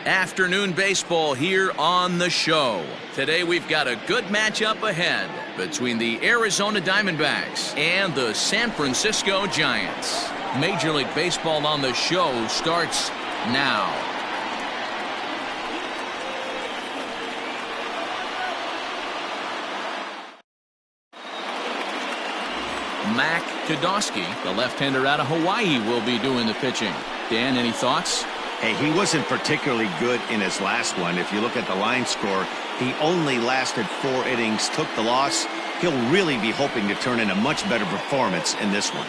Afternoon baseball here on the show. Today we've got a good matchup ahead between the Arizona Diamondbacks and the San Francisco Giants. Major League Baseball on the show starts now. Mac Kodosky, the left-hander out of Hawaii, will be doing the pitching. Dan, any thoughts? Hey, he wasn't particularly good in his last one. If you look at the line score, he only lasted 4 innings, took the loss. He'll really be hoping to turn in a much better performance in this one.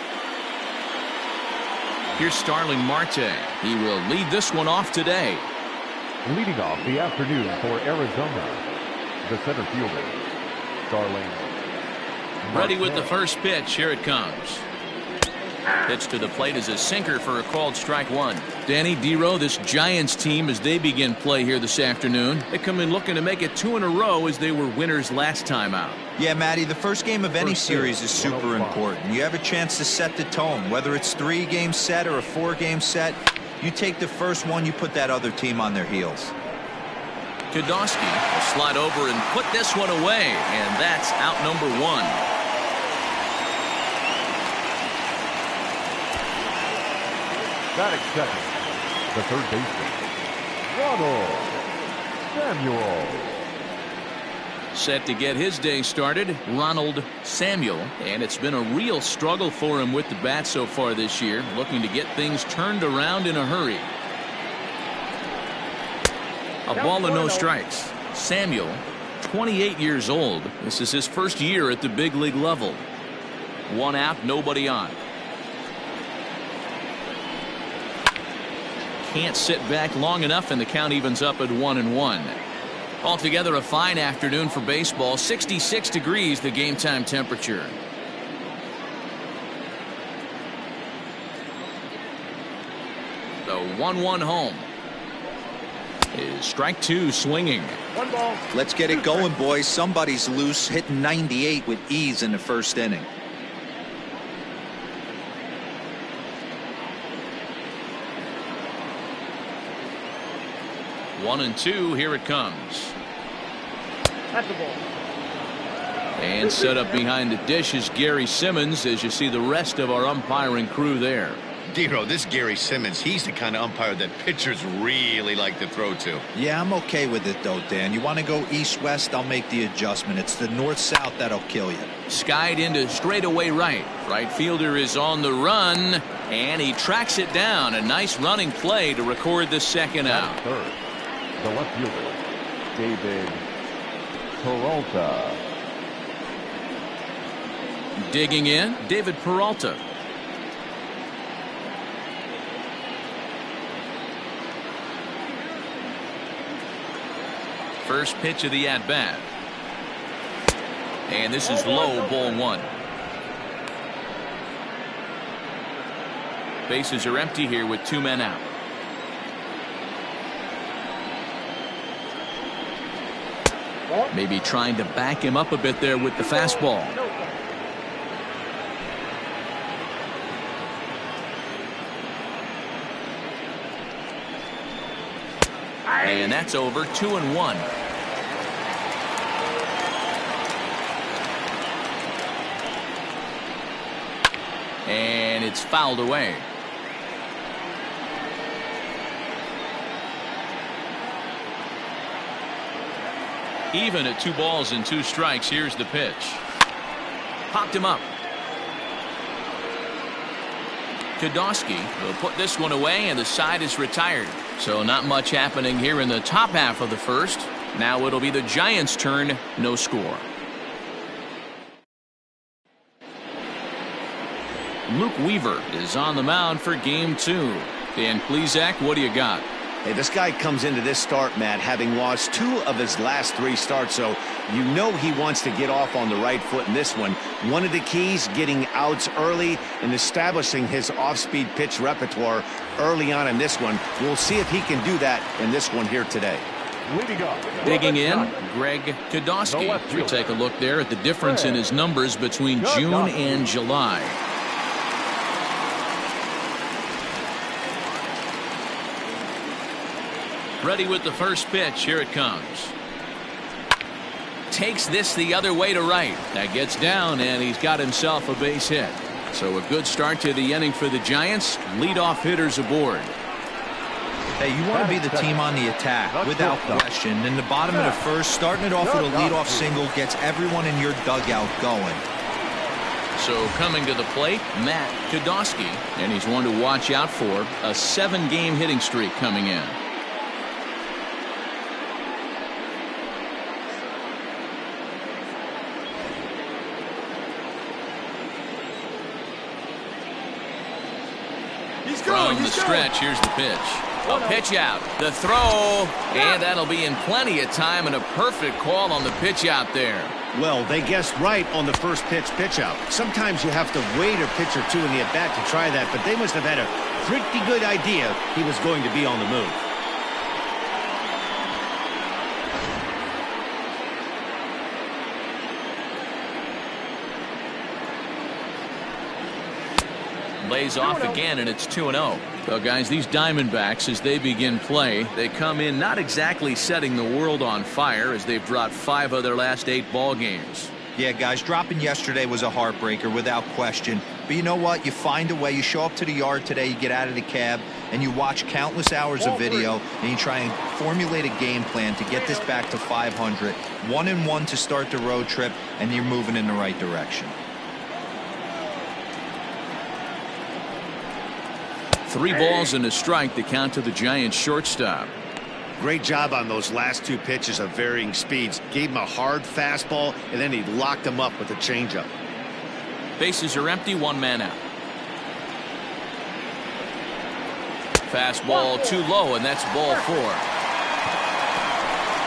Here's Starling Marte. He will lead this one off today. Leading off the afternoon for Arizona, the center fielder, Starling Marte. Ready with the first pitch. Here it comes. Pitch to the plate is a sinker for a called strike one. Danny Dero, this Giants team, as they begin play here this afternoon, they come in looking to make it 2 in a row as they were winners last time out. Yeah, Matty, the first game of any series is super important. You have a chance to set the tone, whether it's 3-game set or a 4-game set. You take the first one, you put that other team on their heels. Kodosky will slide over and put this one away, and that's out number 1. Batting second, the third baseman, Ronald Samuel. Set to get his day started, Ronald Samuel. And it's been a real struggle for him with the bat so far this year, looking to get things turned around in a hurry. A ball and no strikes. Samuel, 28 years old. This is his first year at the big league level. 1 out, nobody on. Can't sit back long enough, and the count evens up at 1-1. Altogether, a fine afternoon for baseball. 66 degrees, the game time temperature. The 1-1 home is strike 2 swinging. 1 ball. Let's get it going, boys. Somebody's loose, hitting 98 with ease in the first inning. One and 2, here it comes. At the ball. And set up behind the dish is Gary Simmons, as you see the rest of our umpiring crew there. Dero, this Gary Simmons, he's the kind of umpire that pitchers really like to throw to. Yeah, I'm okay with it, though, Dan. You want to go east-west, I'll make the adjustment. It's the north-south that'll kill you. Skied into straightaway right. Right fielder is on the run, and he tracks it down. A nice running play to record the second out. Third, the left fielder, David Peralta. Digging in, David Peralta. First pitch of the at-bat. And this is low, ball 1. Bases are empty here with 2 men out. Maybe trying to back him up a bit there with the fastball. And that's over. 2-1. And it's fouled away. Even at 2 balls and 2 strikes. Here's the pitch. Popped him up. Kodosky will put this one away, and the side is retired. So not much happening here in the top half of the first. Now it'll be the Giants' turn. No score. Luke Weaver is on the mound for game 2. Dan Plesac, what do you got? Hey, this guy comes into this start, Matt, having lost 2 of his last 3 starts, so you know he wants to get off on the right foot in this one. One of the keys, getting outs early and establishing his off-speed pitch repertoire early on in this one. We'll see if he can do that in this one here today. Digging in, Greg Kodosky. We take a look there at the difference in his numbers between June and July. Ready with the first pitch. Here it comes. Takes this the other way to right. That gets down, and he's got himself a base hit. So a good start to the inning for the Giants. Leadoff hitters aboard. Hey, you want to be the team on the attack, without question. In the bottom of the first, starting it off with a leadoff single gets everyone in your dugout going. So coming to the plate, Matt Kodosky, and he's one to watch out for. A 7-game hitting streak coming in. From the stretch, here's the pitch. A pitch out, the throw, and that'll be in plenty of time, and a perfect call on the pitch out there. Well, they guessed right on the first pitch out. Sometimes you have to wait a pitch or two in the at-bat to try that, but they must have had a pretty good idea he was going to be on the move. Lays off again, and it's 2-0. Well, guys, these Diamondbacks, as they begin play, they come in not exactly setting the world on fire, as they've dropped 5 of their last 8 ball games. Yeah, guys, dropping yesterday was a heartbreaker without question. But you know what? You find a way. You show up to the yard today, you get out of the cab, and you watch countless hours of video, and you try and formulate a game plan to get this back to 500. 1-1 to start the road trip, and you're moving in the right direction. 3 balls and a strike to count to the Giants shortstop. Great job on those last 2 pitches of varying speeds. Gave him a hard fastball, and then he locked him up with a changeup. Bases are empty, 1 man out. Fastball too low, and that's ball 4.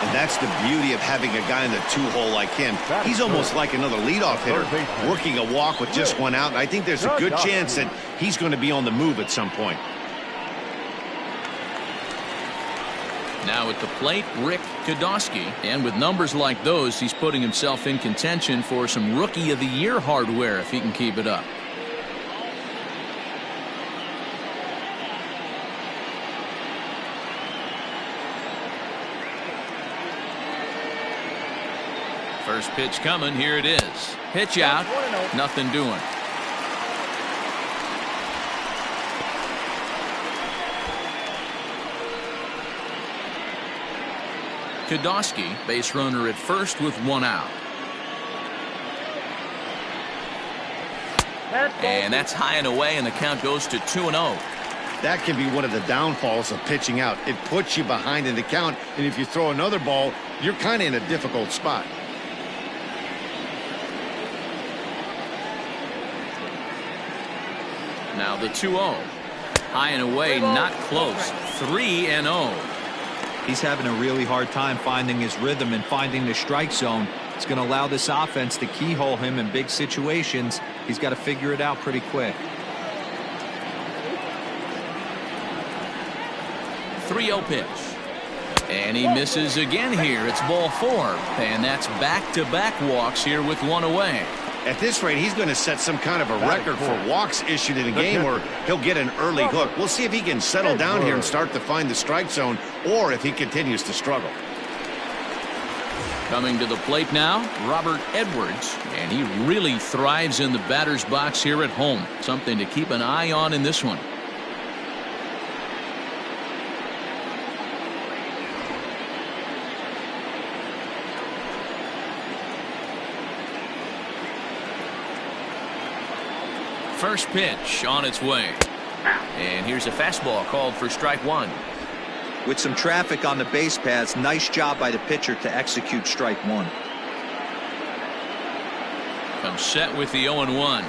And that's the beauty of having a guy in the 2-hole like him. He's almost like another leadoff hitter, working a walk with just 1 out. And I think there's a good chance that he's going to be on the move at some point. Now at the plate, Rick Kodosky. And with numbers like those, he's putting himself in contention for some Rookie of the Year hardware if he can keep it up. First pitch coming. Here it is. Pitch out. Nothing doing. Kodosky, base runner at first with 1 out. And that's high and away, and the count goes to 2-0. That can be one of the downfalls of pitching out. It puts you behind in the count, and if you throw another ball, you're kind of in a difficult spot. Now the 2-0. High and away, not close. 3-0. He's having a really hard time finding his rhythm and finding the strike zone. It's going to allow this offense to keyhole him in big situations. He's got to figure it out pretty quick. 3-0 pitch. And he misses again here. It's ball 4. And that's back-to-back walks here with 1 away. At this rate, he's going to set some kind of a record for walks issued in a game, or he'll get an early hook. We'll see if he can settle down here and start to find the strike zone, or if he continues to struggle. Coming to the plate now, Robert Edwards, and he really thrives in the batter's box here at home. Something to keep an eye on in this one. First pitch on its way. And here's a fastball called for strike 1. With some traffic on the base paths, nice job by the pitcher to execute strike 1. Comes set with the 0-1.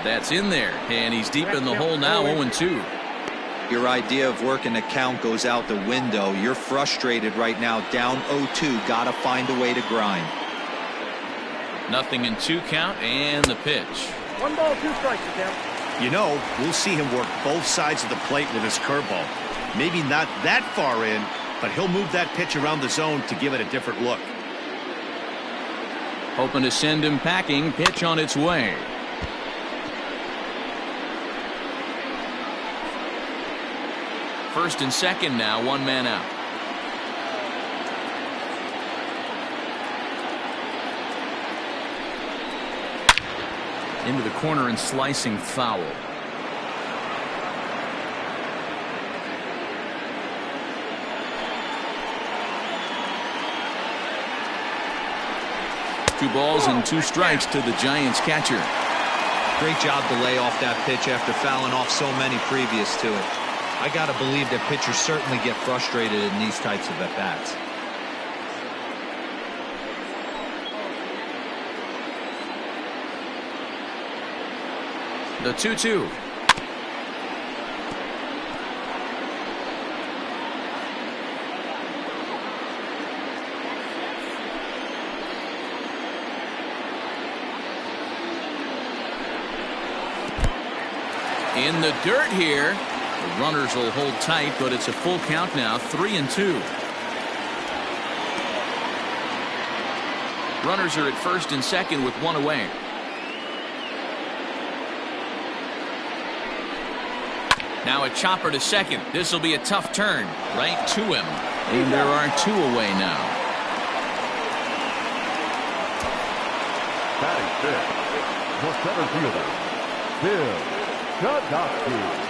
That's in there, and he's deep in the hole now, 0-2. Your idea of working the count goes out the window. You're frustrated right now, down 0-2. Got to find a way to grind. Nothing in 2 count, and the pitch. 1 ball, 2 strikes again. You know, we'll see him work both sides of the plate with his curveball. Maybe not that far in, but he'll move that pitch around the zone to give it a different look. Hoping to send him packing. Pitch on its way. First and second now, 1 man out. Into the corner and slicing foul. Two balls and two strikes to the Giants catcher. Great job to lay off that pitch after fouling off so many previous to it. I got to believe that pitchers certainly get frustrated in these types of at-bats. The 2-2. In the dirt here. The runners will hold tight, but it's a full count now, 3-2. Runners are at first and second with one away. Now a chopper to second. This will be a tough turn. Right to him. And there are two away now. Batting fifth, the center fielder, Bill Podolsky.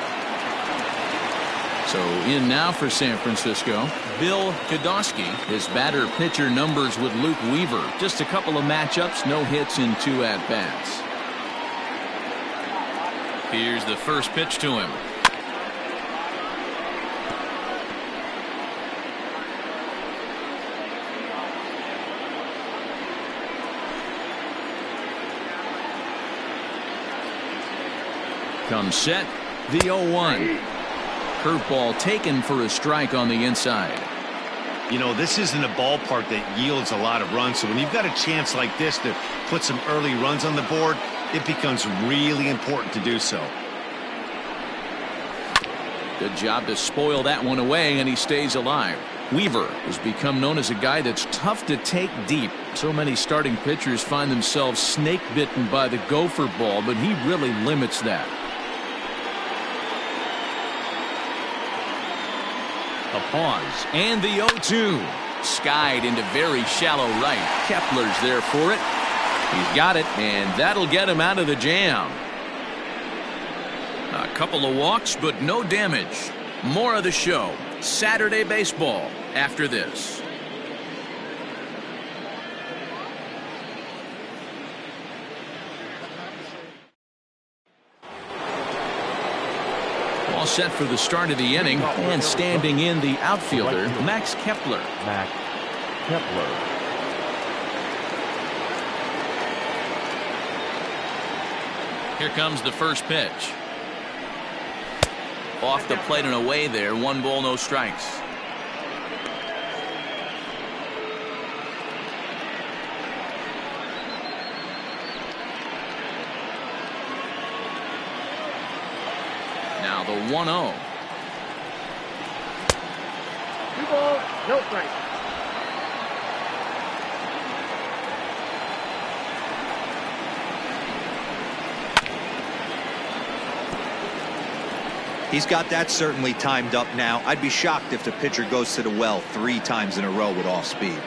So in now for San Francisco, Bill Podolsky. His batter-pitcher numbers with Luke Weaver. Just a couple of matchups, no hits in 2 at-bats. Here's the first pitch to him. Comes set, the 0-1. Curveball taken for a strike on the inside. You know, this isn't a ballpark that yields a lot of runs, so when you've got a chance like this to put some early runs on the board, it becomes really important to do so. Good job to spoil that one away, and he stays alive. Weaver has become known as a guy that's tough to take deep. So many starting pitchers find themselves snake bitten by the gopher ball, but he really limits that. A pause, and the 0-2. Skied into very shallow right. Kepler's there for it. He's got it, and that'll get him out of the jam. A couple of walks, but no damage. More of the show. Saturday baseball after this. All set for the start of the inning, and standing in the outfielder, Max Kepler. Max Kepler. Here comes the first pitch. Off the plate and away there. 1 ball, no strikes. Now the 1-0. 2 balls, no strikes. He's got that certainly timed up now. I'd be shocked if the pitcher goes to the well 3 times in a row with off speed.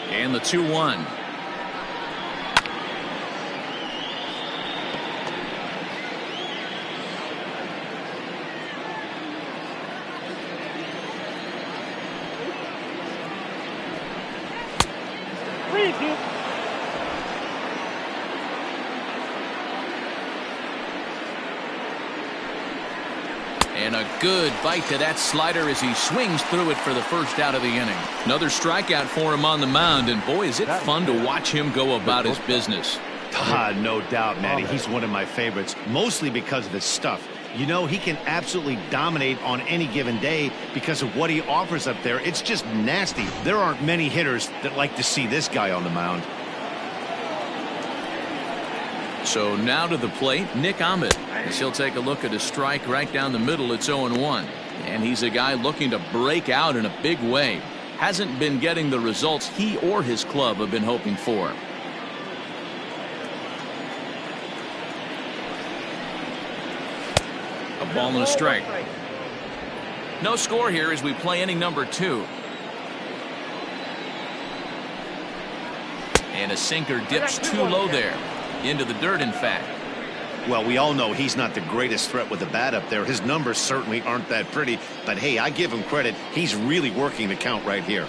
And the 2-1. And a good bite to that slider as he swings through it for the first out of the inning. Another strikeout for him on the mound, and boy, is it fun to watch him go about his business. No doubt, Matty. He's one of my favorites, mostly because of his stuff. You know, he can absolutely dominate on any given day because of what he offers up there. It's just nasty. There aren't many hitters that like to see this guy on the mound. So now to the plate, Nick Ahmed, as he'll take a look at a strike right down the middle. It's 0-1, and he's a guy looking to break out in a big way. Hasn't been getting the results he or his club have been hoping for. A ball and a strike. No score here as we play inning number 2. And a sinker dips too low there. Into the dirt, in fact. Well, we all know he's not the greatest threat with the bat up there. His numbers certainly aren't that pretty. But, hey, I give him credit. He's really working the count right here.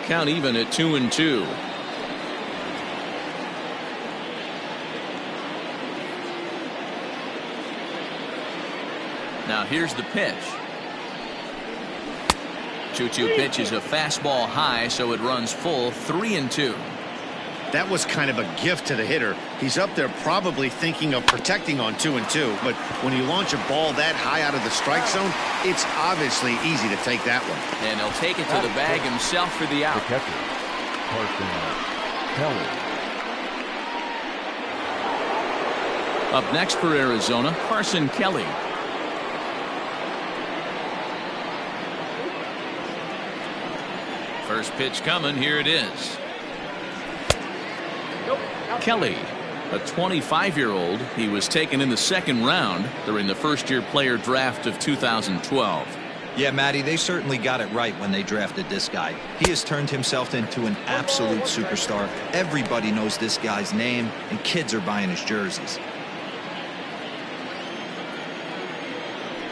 Count even at 2-2. Now here's the pitch. 2-2 pitch is a fastball high, so it runs full 3-2. That was kind of a gift to the hitter. He's up there probably thinking of protecting on 2-2, but when you launch a ball that high out of the strike zone, it's obviously easy to take that one. And he'll take it to the bag himself for the out. The catcher, Carson Kelly. Up next for Arizona, Carson Kelly. First pitch coming, here it is. Kelly, a 25-year-old. He was taken in the second round during the first-year player draft of 2012. Yeah, Matty, they certainly got it right when they drafted this guy. He has turned himself into an absolute superstar. Everybody knows this guy's name, and kids are buying his jerseys.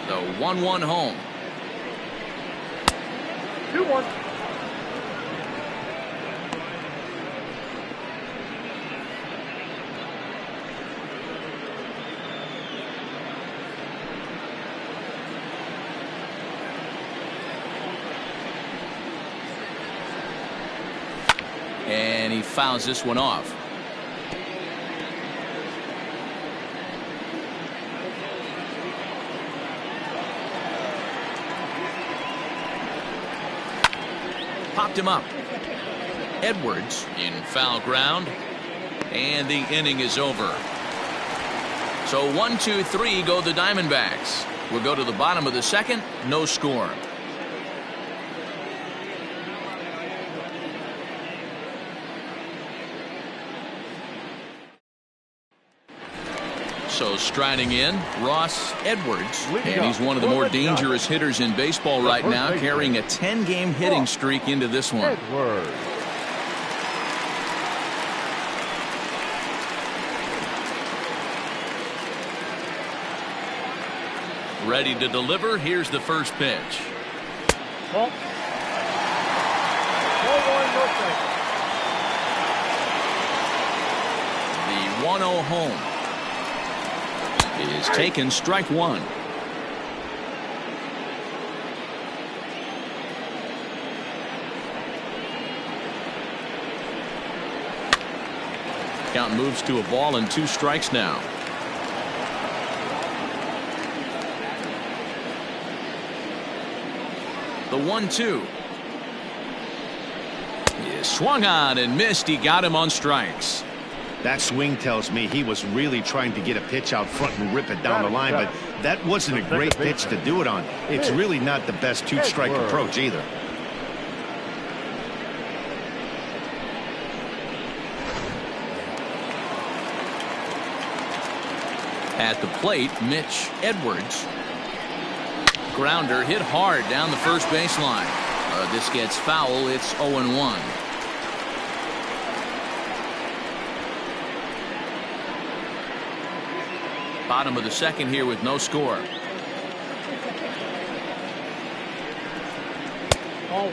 The 1-1 home. 2-1. And he fouls this one off. Popped him up. Edwards in foul ground. And the inning is over. So 1-2-3 go the Diamondbacks. We'll go to the bottom of the second. No score. So striding in, Ross Edwards, and he's one of the more dangerous hitters in baseball right now, carrying a 10-game hitting streak into this one. Edwards. Ready to deliver. Here's the first pitch. Ball. 4-1, no strike. The 1-0 home is taken, strike one. Count moves to a ball and 2 strikes now. The 1-2 is swung on and missed. He got him on strikes. That swing tells me he was really trying to get a pitch out front and rip it down the line, but that wasn't a great pitch to do it on. It's really not the best 2-strike approach either. At the plate, Mitch Edwards. Grounder hit hard down the first baseline. This gets foul. It's 0-1. Bottom of the second here with no score.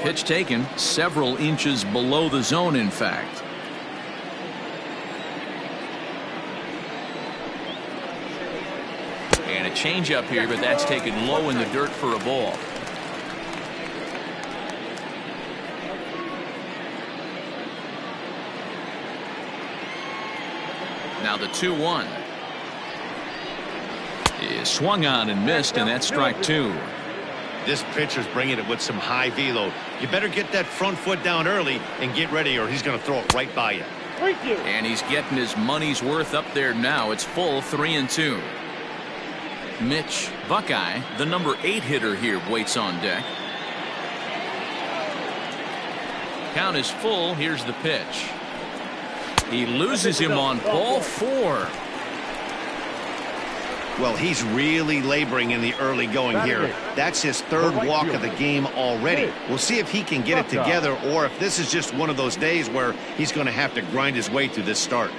Pitch taken several inches below the zone, in fact. And a changeup here, but that's taken low in the dirt for a ball. Now the 2-1 is swung on and missed, and that's strike 2. This pitcher's bringing it with some high velo. You better get that front foot down early and get ready, or he's going to throw it right by you. And he's getting his money's worth up there now. It's full 3-2. Mitch Buckeye, the number 8 hitter here, waits on deck. Count is full. Here's the pitch. He loses him on ball 4. Well, he's really laboring in the early going here. That's his 3rd walk of the game already. We'll see if he can get it together, or if this is just one of those days where he's going to have to grind his way through this start.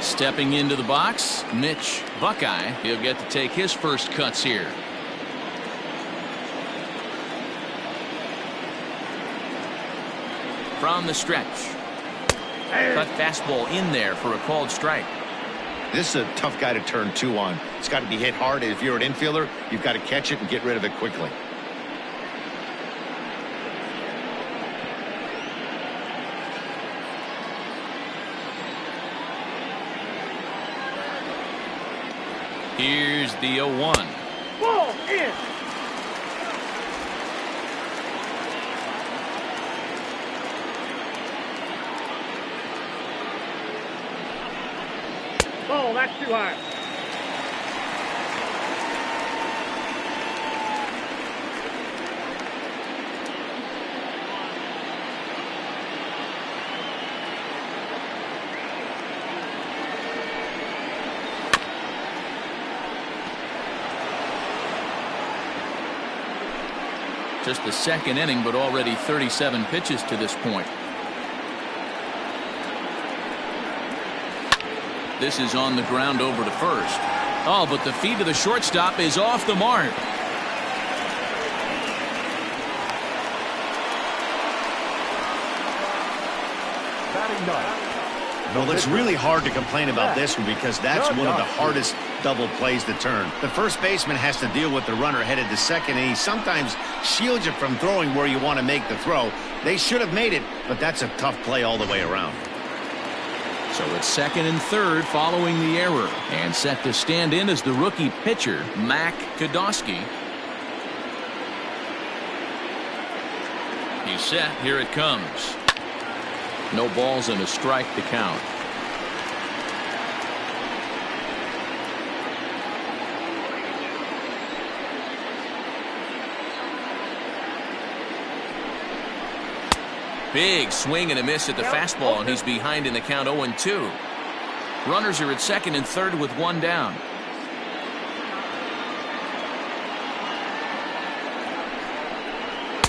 Stepping into the box, Mitch Buckeye. He'll get to take his first cuts here. From the stretch. Cut fastball in there for a called strike. This is a tough guy to turn 2 on. It's got to be hit hard. If you're an infielder, you've got to catch it and get rid of it quickly. Here's the 0-1. Ball in. Ball, that's too high. Just the second inning, but already 37 pitches to this point. This is on the ground over to first. Oh, but the feed to the shortstop is off the mark. Batting ninth. Well, it's really hard to complain about this one because that's one of the hardest double plays to turn. The first baseman has to deal with the runner headed to second, and he sometimes shields you from throwing where you want to make the throw. They should have made it, but that's a tough play all the way around. So it's second and third following the error. And set to stand in as the rookie pitcher, Mac Kodosky. He's set. Here it comes. No balls and a strike to count. Big swing and a miss at the fastball, and he's behind in the count 0-2. Runners are at second and third with one down.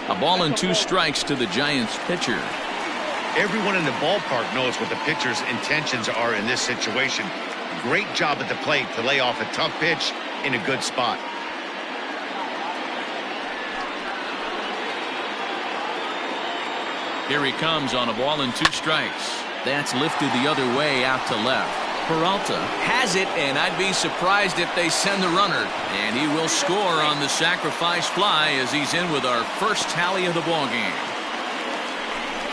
A ball and 2 strikes to the Giants pitcher. Everyone in the ballpark knows what the pitcher's intentions are in this situation. Great job at the plate to lay off a tough pitch in a good spot. Here he comes on a ball and 2 strikes. That's lifted the other way out to left. Peralta has it, and I'd be surprised if they send the runner. And he will score on the sacrifice fly as he's in with our first tally of the ballgame.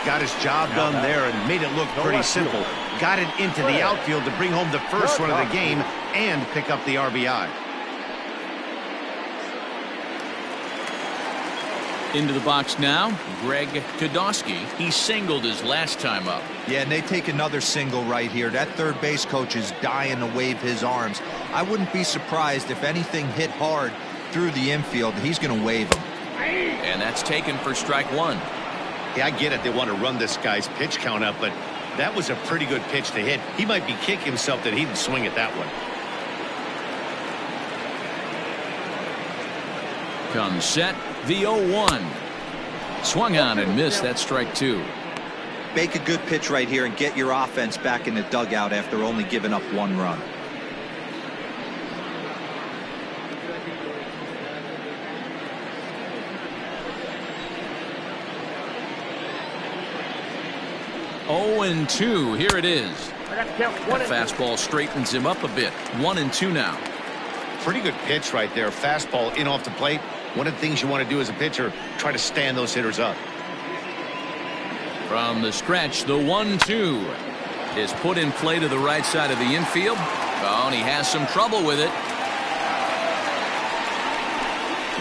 Got his job done there and made it look pretty simple. Got it into the outfield to bring home the first run of the game and pick up the RBI. Into the box now, Greg Kodosky. He singled his last time up. Yeah, and they take another single right here. That third base coach is dying to wave his arms. I wouldn't be surprised if anything hit hard through the infield. He's going to wave them. And that's taken for strike 1. Yeah, I get it. They want to run this guy's pitch count up, but that was a pretty good pitch to hit. He might be kicking himself that he didn't swing at that one. Comes set, the 0-1. Swung on and missed. That's strike 2. Make a good pitch right here and get your offense back in the dugout after only giving up 1 run. Oh, and 2. Here it is. That fastball straightens him up a bit. 1-2 now. Pretty good pitch right there. Fastball in off the plate. One of the things you want to do as a pitcher, try to stand those hitters up. From the stretch, the 1-2 is put in play to the right side of the infield. Oh, and he has some trouble with it.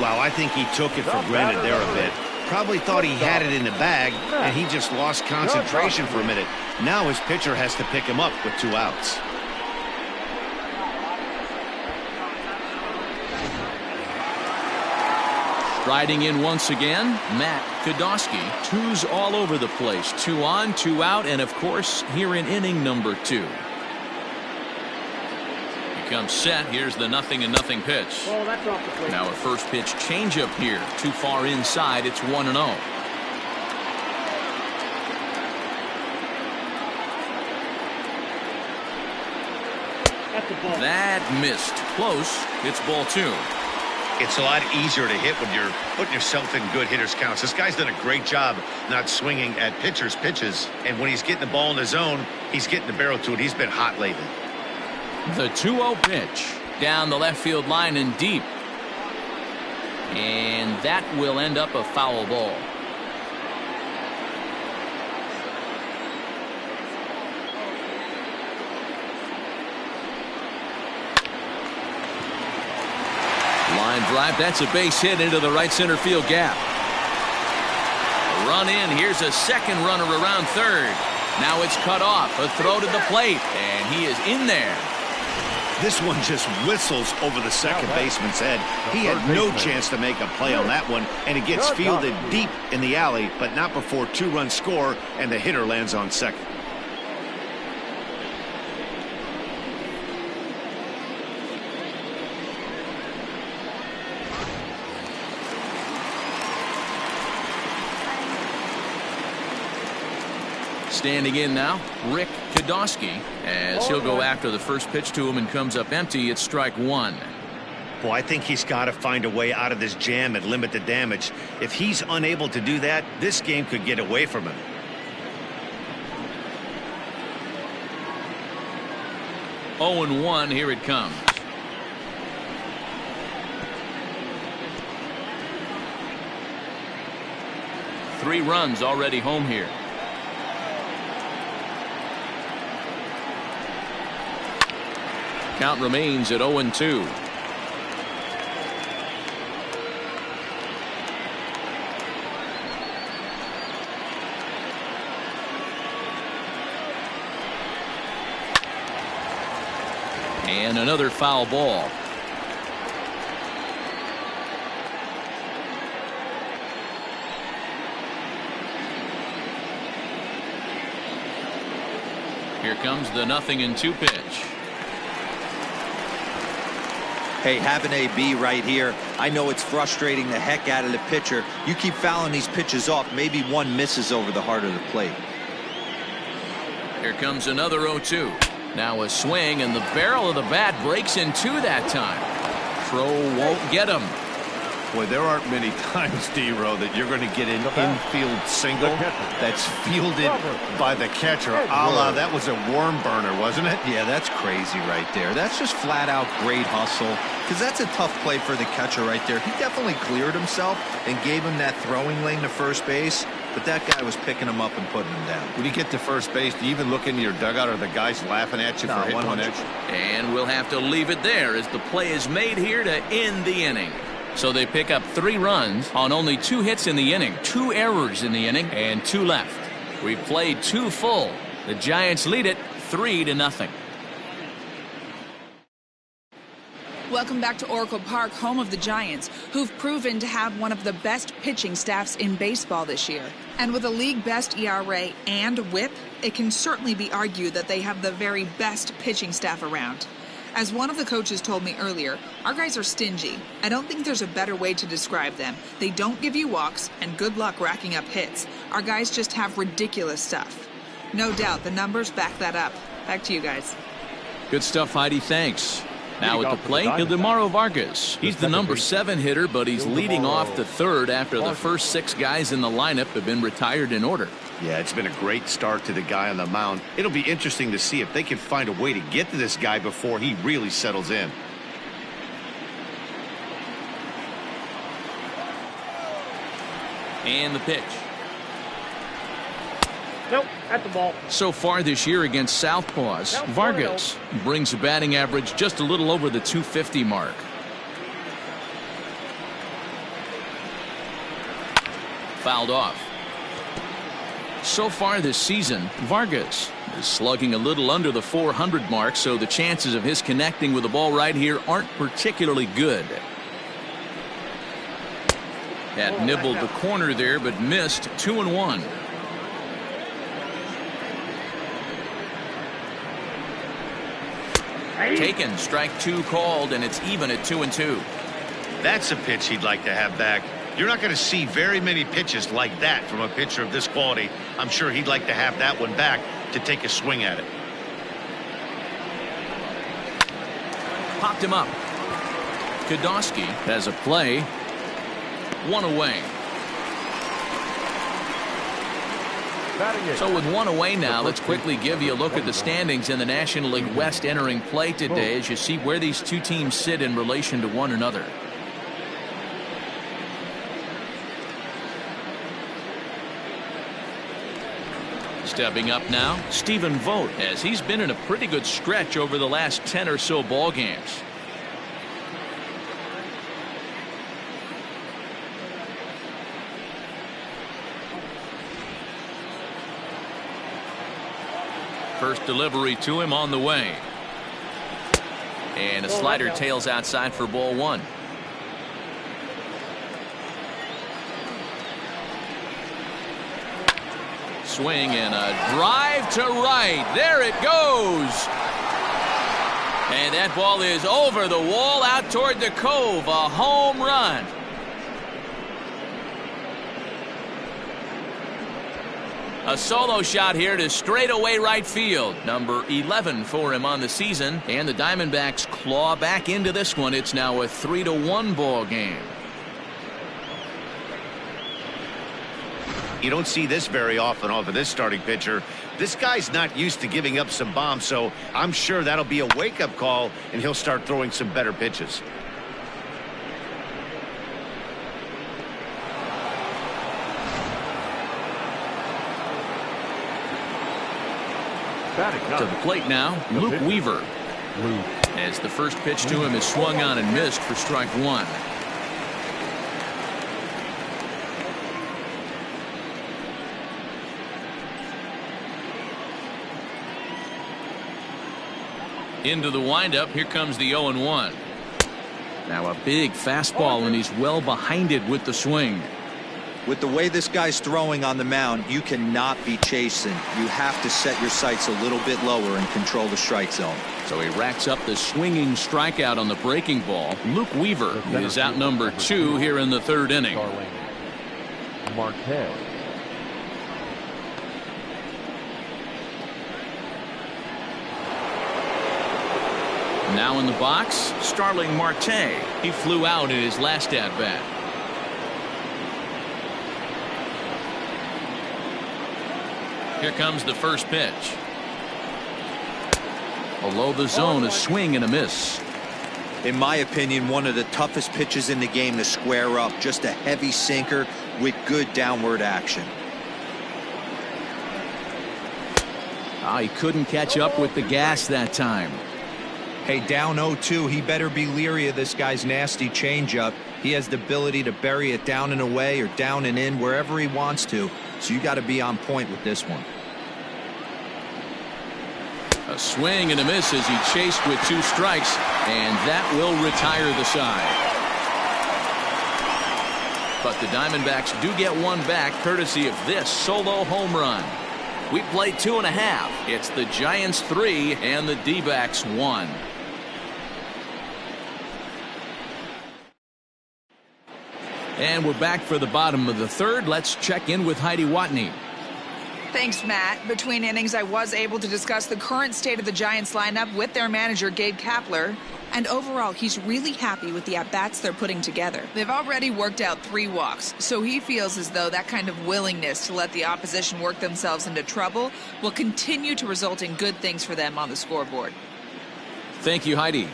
Wow, I think he took it for granted there a bit. Probably thought he had it in the bag, and he just lost concentration for a minute. Now his pitcher has to pick him up with 2 outs. Riding in once again, Matt Kodosky. 2's all over the place. 2 on, 2 out, and of course, here in inning number 2. He comes set. Here's the 0-0 pitch. Oh, that's off the plate. Now a first pitch changeup here. Too far inside. It's 1-0. That missed. Close. It's ball 2. It's a lot easier to hit when you're putting yourself in good hitters counts. This guy's done a great job not swinging at pitchers' pitches. And when he's getting the ball in the zone, he's getting the barrel to it. He's been hot lately. The 2-0 pitch. Down the left field line and deep. And that will end up a foul ball. Line drive. That's a base hit into the right center field gap. A run in. Here's a second runner around third. Now it's cut off. A throw to the plate. And he is in there. This one just whistles over the second baseman's head. He had no chance to make a play on that one, and it gets fielded deep in the alley, but not before 2-run score, and the hitter lands on second. Standing in now, Rick Kodosky, as he'll go after the first pitch to him and comes up empty. It's strike 1. Well, I think he's got to find a way out of this jam and limit the damage. If he's unable to do that, this game could get away from him. Oh and 1, here it comes. Three runs already home here. Count remains at 0-2. And another foul ball. Here comes the 0-2 pitch. Hey, having AB right here, I know it's frustrating the heck out of the pitcher. You keep fouling these pitches off, maybe one misses over the heart of the plate. Here comes another 0-2. Now a swing, and the barrel of the bat breaks in two that time. Throw won't get him. Boy, there aren't many times, D-Row, that you're going to get an infield single that's fielded by the catcher. A la, that was a worm burner, wasn't it? Yeah, that's crazy right there. That's just flat out great hustle, because that's a tough play for the catcher right there. He definitely cleared himself and gave him that throwing lane to first base, but that guy was picking him up and putting him down. When you get to first base, do you even look into your dugout, or the guys laughing at you for hitting one extra? And we'll have to leave it there as the play is made here to end the inning. So they pick up 3 runs on only 2 hits in the inning, 2 errors in the inning, and 2 left. We've played 2 full. The Giants lead it 3-0. Welcome back to Oracle Park, home of the Giants, who've proven to have one of the best pitching staffs in baseball this year. And with a league-best ERA and WHIP, it can certainly be argued that they have the very best pitching staff around. As one of the coaches told me earlier, our guys are stingy. I don't think there's a better way to describe them. They don't give you walks, and good luck racking up hits. Our guys just have ridiculous stuff. No doubt the numbers back that up. Back to you guys. Good stuff, Heidi. Thanks. Now at the plate, Ildemaro Vargas. He's the number 7 hitter, but he's leading off the third after the first 6 guys in the lineup have been retired in order. Yeah, it's been a great start to the guy on the mound. It'll be interesting to see if they can find a way to get to this guy before he really settles in. And the pitch. Nope, at the ball. So far this year against Southpaws, Vargas brings a batting average just a little over the .250 mark. Fouled off. So far this season, Vargas is slugging a little under the .400 mark, so the chances of his connecting with the ball right here aren't particularly good. Had nibbled the corner there, but missed. 2-1. Taken, strike 2 called, and it's even at 2-2. That's a pitch he'd like to have back. You're not going to see very many pitches like that from a pitcher of this quality. I'm sure he'd like to have that one back to take a swing at it. Popped him up. Kodowski has a play. One away. So with one away now, let's quickly give you a look at the standings in the National League West entering play today as you see where these two teams sit in relation to one another. Stepping up now, Stephen Vogt, as he's been in a pretty good stretch over the last 10 or so ball games. First delivery to him on the way. And a slider tails outside for ball one. Swing and a drive to right. There it goes. And that ball is over the wall out toward the cove. A home run. A solo shot here to straightaway right field. Number 11 for him on the season. And the Diamondbacks claw back into this one. It's now a 3-1 ball game. You don't see this very often off of this starting pitcher. This guy's not used to giving up some bombs, so I'm sure that'll be a wake-up call, and he'll start throwing some better pitches. To the plate now, Luke Weaver. As the first pitch to him is swung on and missed for strike one. Into the windup. Here comes the 0-1. Now a big fastball, and he's well behind it with the swing. With the way this guy's throwing on the mound, you cannot be chasing. You have to set your sights a little bit lower and control the strike zone. So he racks up the swinging strikeout on the breaking ball. Luke Weaver is out number 2 here in the third inning. Marquez. Now in the box, Starling Marte. He flew out in his last at-bat. Here comes the first pitch. Below the zone, a swing and a miss. In my opinion, one of the toughest pitches in the game to square up. Just a heavy sinker with good downward action. He couldn't catch up with the gas that time. Hey, down 0-2, he better be leery of this guy's nasty changeup. He has the ability to bury it down and away or down and in wherever he wants to. So you got to be on point with this one. A swing and a miss as he chased with 2 strikes, and that will retire the side. But the Diamondbacks do get one back courtesy of this solo home run. We play 2.5. It's the Giants 3 and the D-backs 1. And we're back for the bottom of the third. Let's check in with Heidi Watney. Thanks, Matt. Between innings, I was able to discuss the current state of the Giants lineup with their manager, Gabe Kapler. And overall, he's really happy with the at-bats they're putting together. They've already worked out 3 walks, so he feels as though that kind of willingness to let the opposition work themselves into trouble will continue to result in good things for them on the scoreboard. Thank you, Heidi.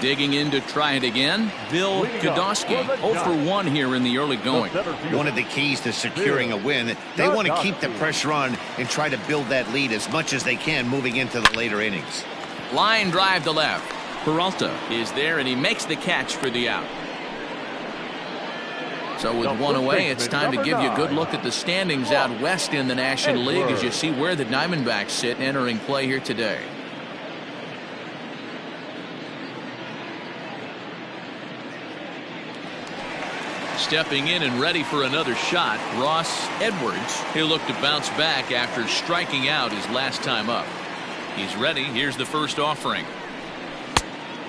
Digging in to try it again, Bill Kodowski. 0 for 1 here in the early going. One of the keys to securing a win, they want to keep the pressure on and try to build that lead as much as they can moving into the later innings. Line drive to left. Peralta is there, and he makes the catch for the out. So with 1 away, it's time to give you a good look at the standings out west in the National League as you see where the Diamondbacks sit entering play here today. Stepping in and ready for another shot, Ross Edwards. He'll look to bounce back after striking out his last time up. He's ready. Here's the first offering.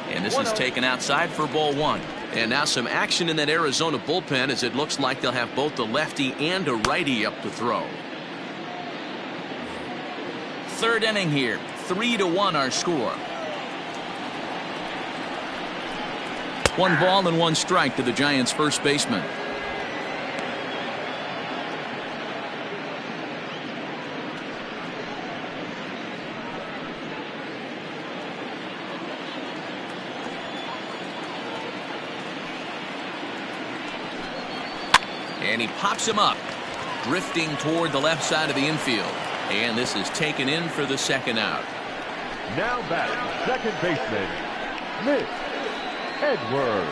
And this is taken outside for ball 1. And now some action in that Arizona bullpen as it looks like they'll have both the lefty and a righty up to throw. Third inning here. 3-1 our score. 1 ball and 1 strike to the Giants' first baseman. And he pops him up, drifting toward the left side of the infield. And this is taken in for the second out. Now batting, second baseman, Mitch Edwards.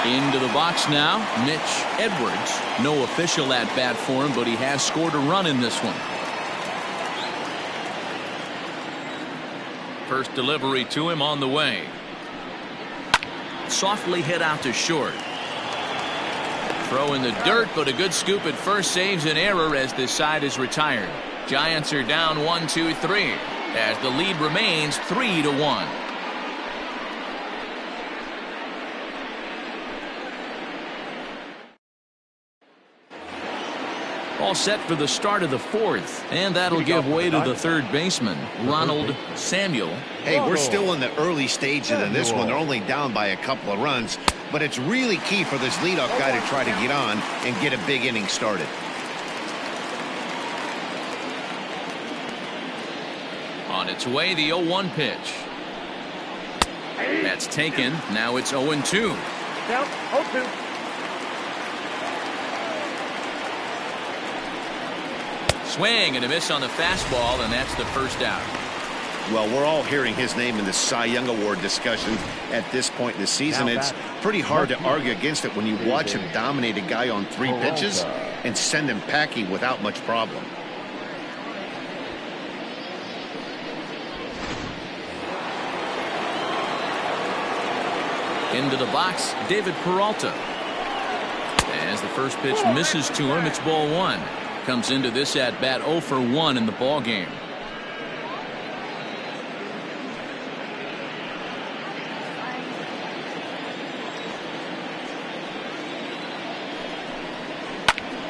Into the box now, Mitch Edwards. No official at bat for him, but he has scored a run in this one. First delivery to him on the way. Softly hit out to short. Throw in the dirt, but a good scoop at first saves an error as this side is retired. Giants are down 1-2-3 as the lead remains 3-1. All set for the start of the fourth, and that'll give way to the third baseman, Ronald Samuel. Hey, we're still in the early stages of this one. They're only down by a couple of runs, but it's really key for this leadoff guy to try to get on and get a big inning started. On its way, the 0-1 pitch. That's taken. Now it's 0-2. Count 0-2. Swing and a miss on the fastball, and that's the first out. Well, we're all hearing his name in the Cy Young Award discussion at this point in the season. It's pretty hard to argue against it when you watch him dominate a guy on 3 pitches and send him packing without much problem. Into the box, David Peralta. As the first pitch misses to him, it's ball 1. Comes into this at bat 0 for 1 in the ball game.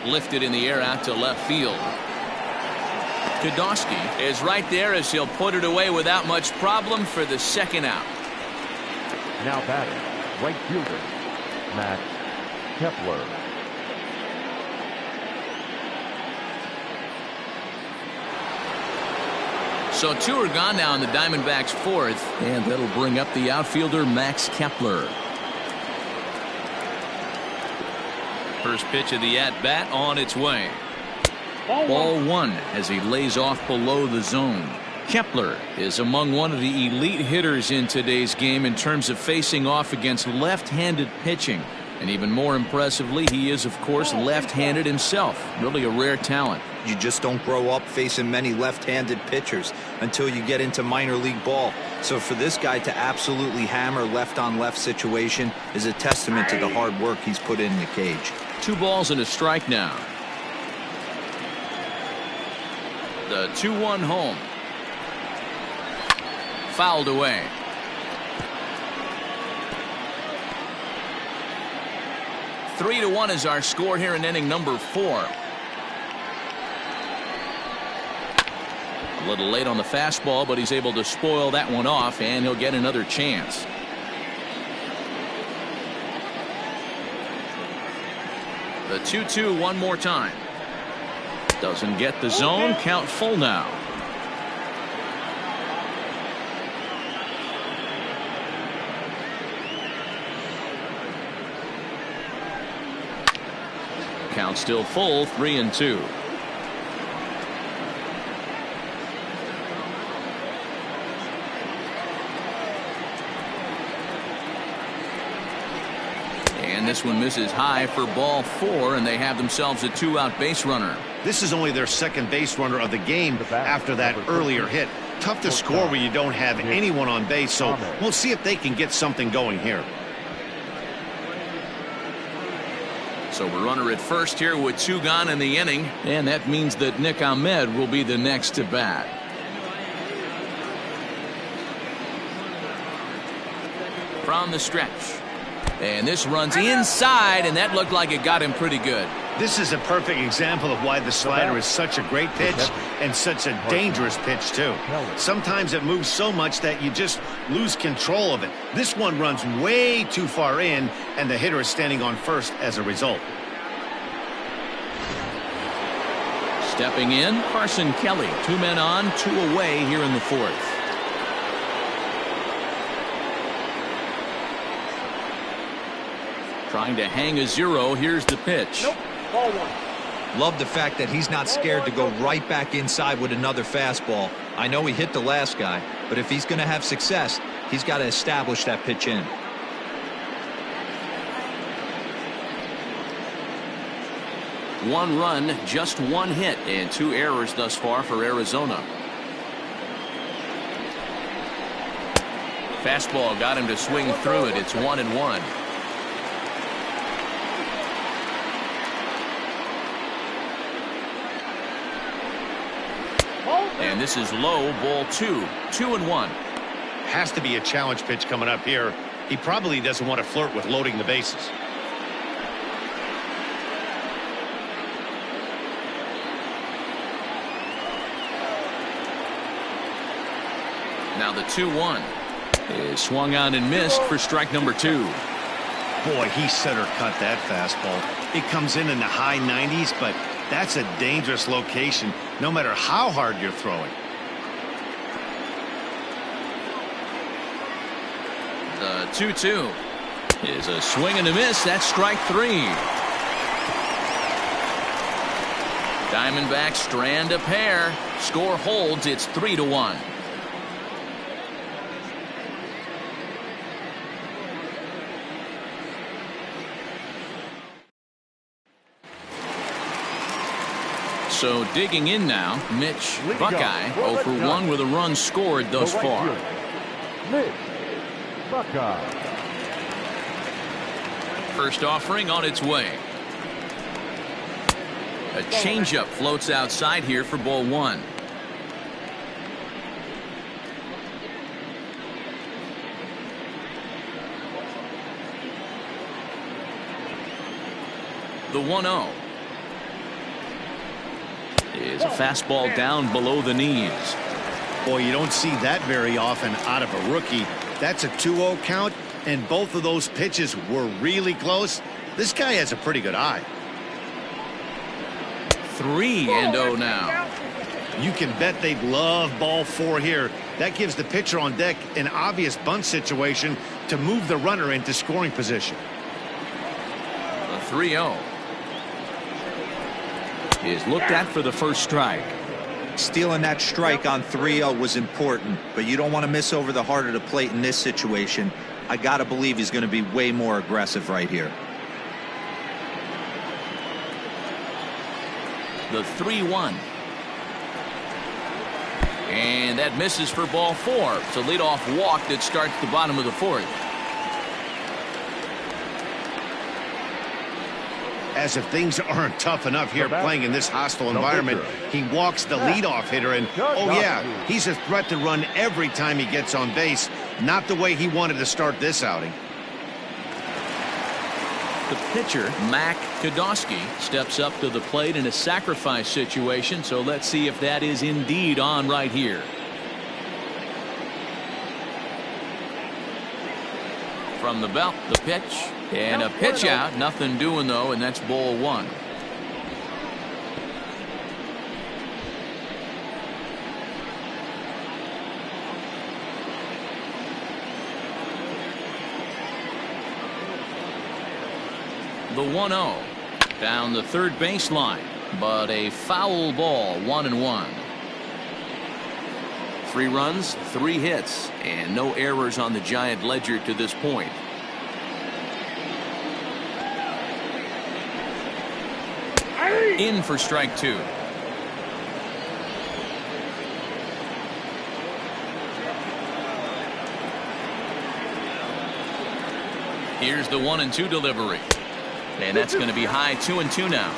Lifted in the air out to left field. Kodowski is right there as he'll put it away without much problem for the second out. Now batting, right fielder, Max Kepler. So 2 are gone now in the Diamondbacks' fourth, and that'll bring up the outfielder Max Kepler. First pitch of the at-bat on its way. Ball 1 as he lays off below the zone. Kepler is among one of the elite hitters in today's game in terms of facing off against left-handed pitching. And even more impressively, he is, of course, left-handed himself. Really a rare talent. You just don't grow up facing many left-handed pitchers until you get into minor league ball. So for this guy to absolutely hammer left-on-left situation is a testament to the hard work he's put in the cage. 2 balls and a strike now. The 2-1 home. Fouled away. Three to 1 is our score here in inning number 4. A little late on the fastball, but he's able to spoil that one off, and he'll get another chance. The 2-2 one more time. Doesn't get the zone. Count full now. Count still full, 3-2. And this one misses high for ball 4, and they have themselves a 2-out base runner. This is only their second base runner of the game after that earlier hit. Tough to score where you don't have anyone on base, so we'll see if they can get something going here. So a runner at first here with 2 gone in the inning, and that means that Nick Ahmed will be the next to bat. From the stretch. And this runs inside, and that looked like it got him pretty good. This is a perfect example of why the slider is such a great pitch and such a dangerous pitch, too. Sometimes it moves so much that you just lose control of it. This one runs way too far in, and the hitter is standing on first as a result. Stepping in, Carson Kelly. 2 men on, 2 away here in the 4th. Trying to hang a 0. Here's the pitch. Nope. Ball 1. Love the fact that he's not scared to go right back inside with another fastball. I know he hit the last guy, but if he's going to have success, he's got to establish that pitch in. One run, just 1 hit, and 2 errors thus far for Arizona. Fastball got him to swing through it. It's 1-1. And this is low, ball 2. 2-1. Has to be a challenge pitch coming up here. He probably doesn't want to flirt with loading the bases. Now the 2-1 is swung out and missed for strike number 2. Boy, he center cut that fastball. It comes in the high 90s, but that's a dangerous location, no matter how hard you're throwing. The 2-2 is a swing and a miss. That's strike 3. Diamondbacks strand a pair. Score holds. It's 3-1. So digging in now, Mitch Buckeye 0 for 1 with a run scored thus far. Mitch Buckeye. First offering on its way. A changeup floats outside here for ball 1. The 1-0 is a fastball down below the knees. Boy, you don't see that very often out of a rookie. That's a 2-0 count, and both of those pitches were really close. This guy has a pretty good eye. 3-0 now. You can bet they'd love ball 4 here. That gives the pitcher on deck an obvious bunt situation to move the runner into scoring position. The 3-0 is looked at for the first strike. Stealing that strike on 3-0 was important, but you don't want to miss over the heart of the plate in this situation. I got to believe he's going to be way more aggressive right here. The 3-1. And that misses for ball 4. It's a leadoff walk that starts the bottom of the 4th. As if things aren't tough enough here playing in this hostile environment, he walks the leadoff hitter, and oh yeah, he's a threat to run every time he gets on base. Not the way he wanted to start this outing. The pitcher, Mac Kodosky, steps up to the plate in a sacrifice situation, so let's see if that is indeed on right here. From the belt, the pitch, and a pitch out. Nothing doing, though, and that's ball 1. The 1-0 down the third baseline, but a foul ball. 1-1. 3 runs, 3 hits, and no errors on the Giant ledger to this point. In for strike 2. Here's the 1-2 delivery. And that's going to be high. 2-2 now.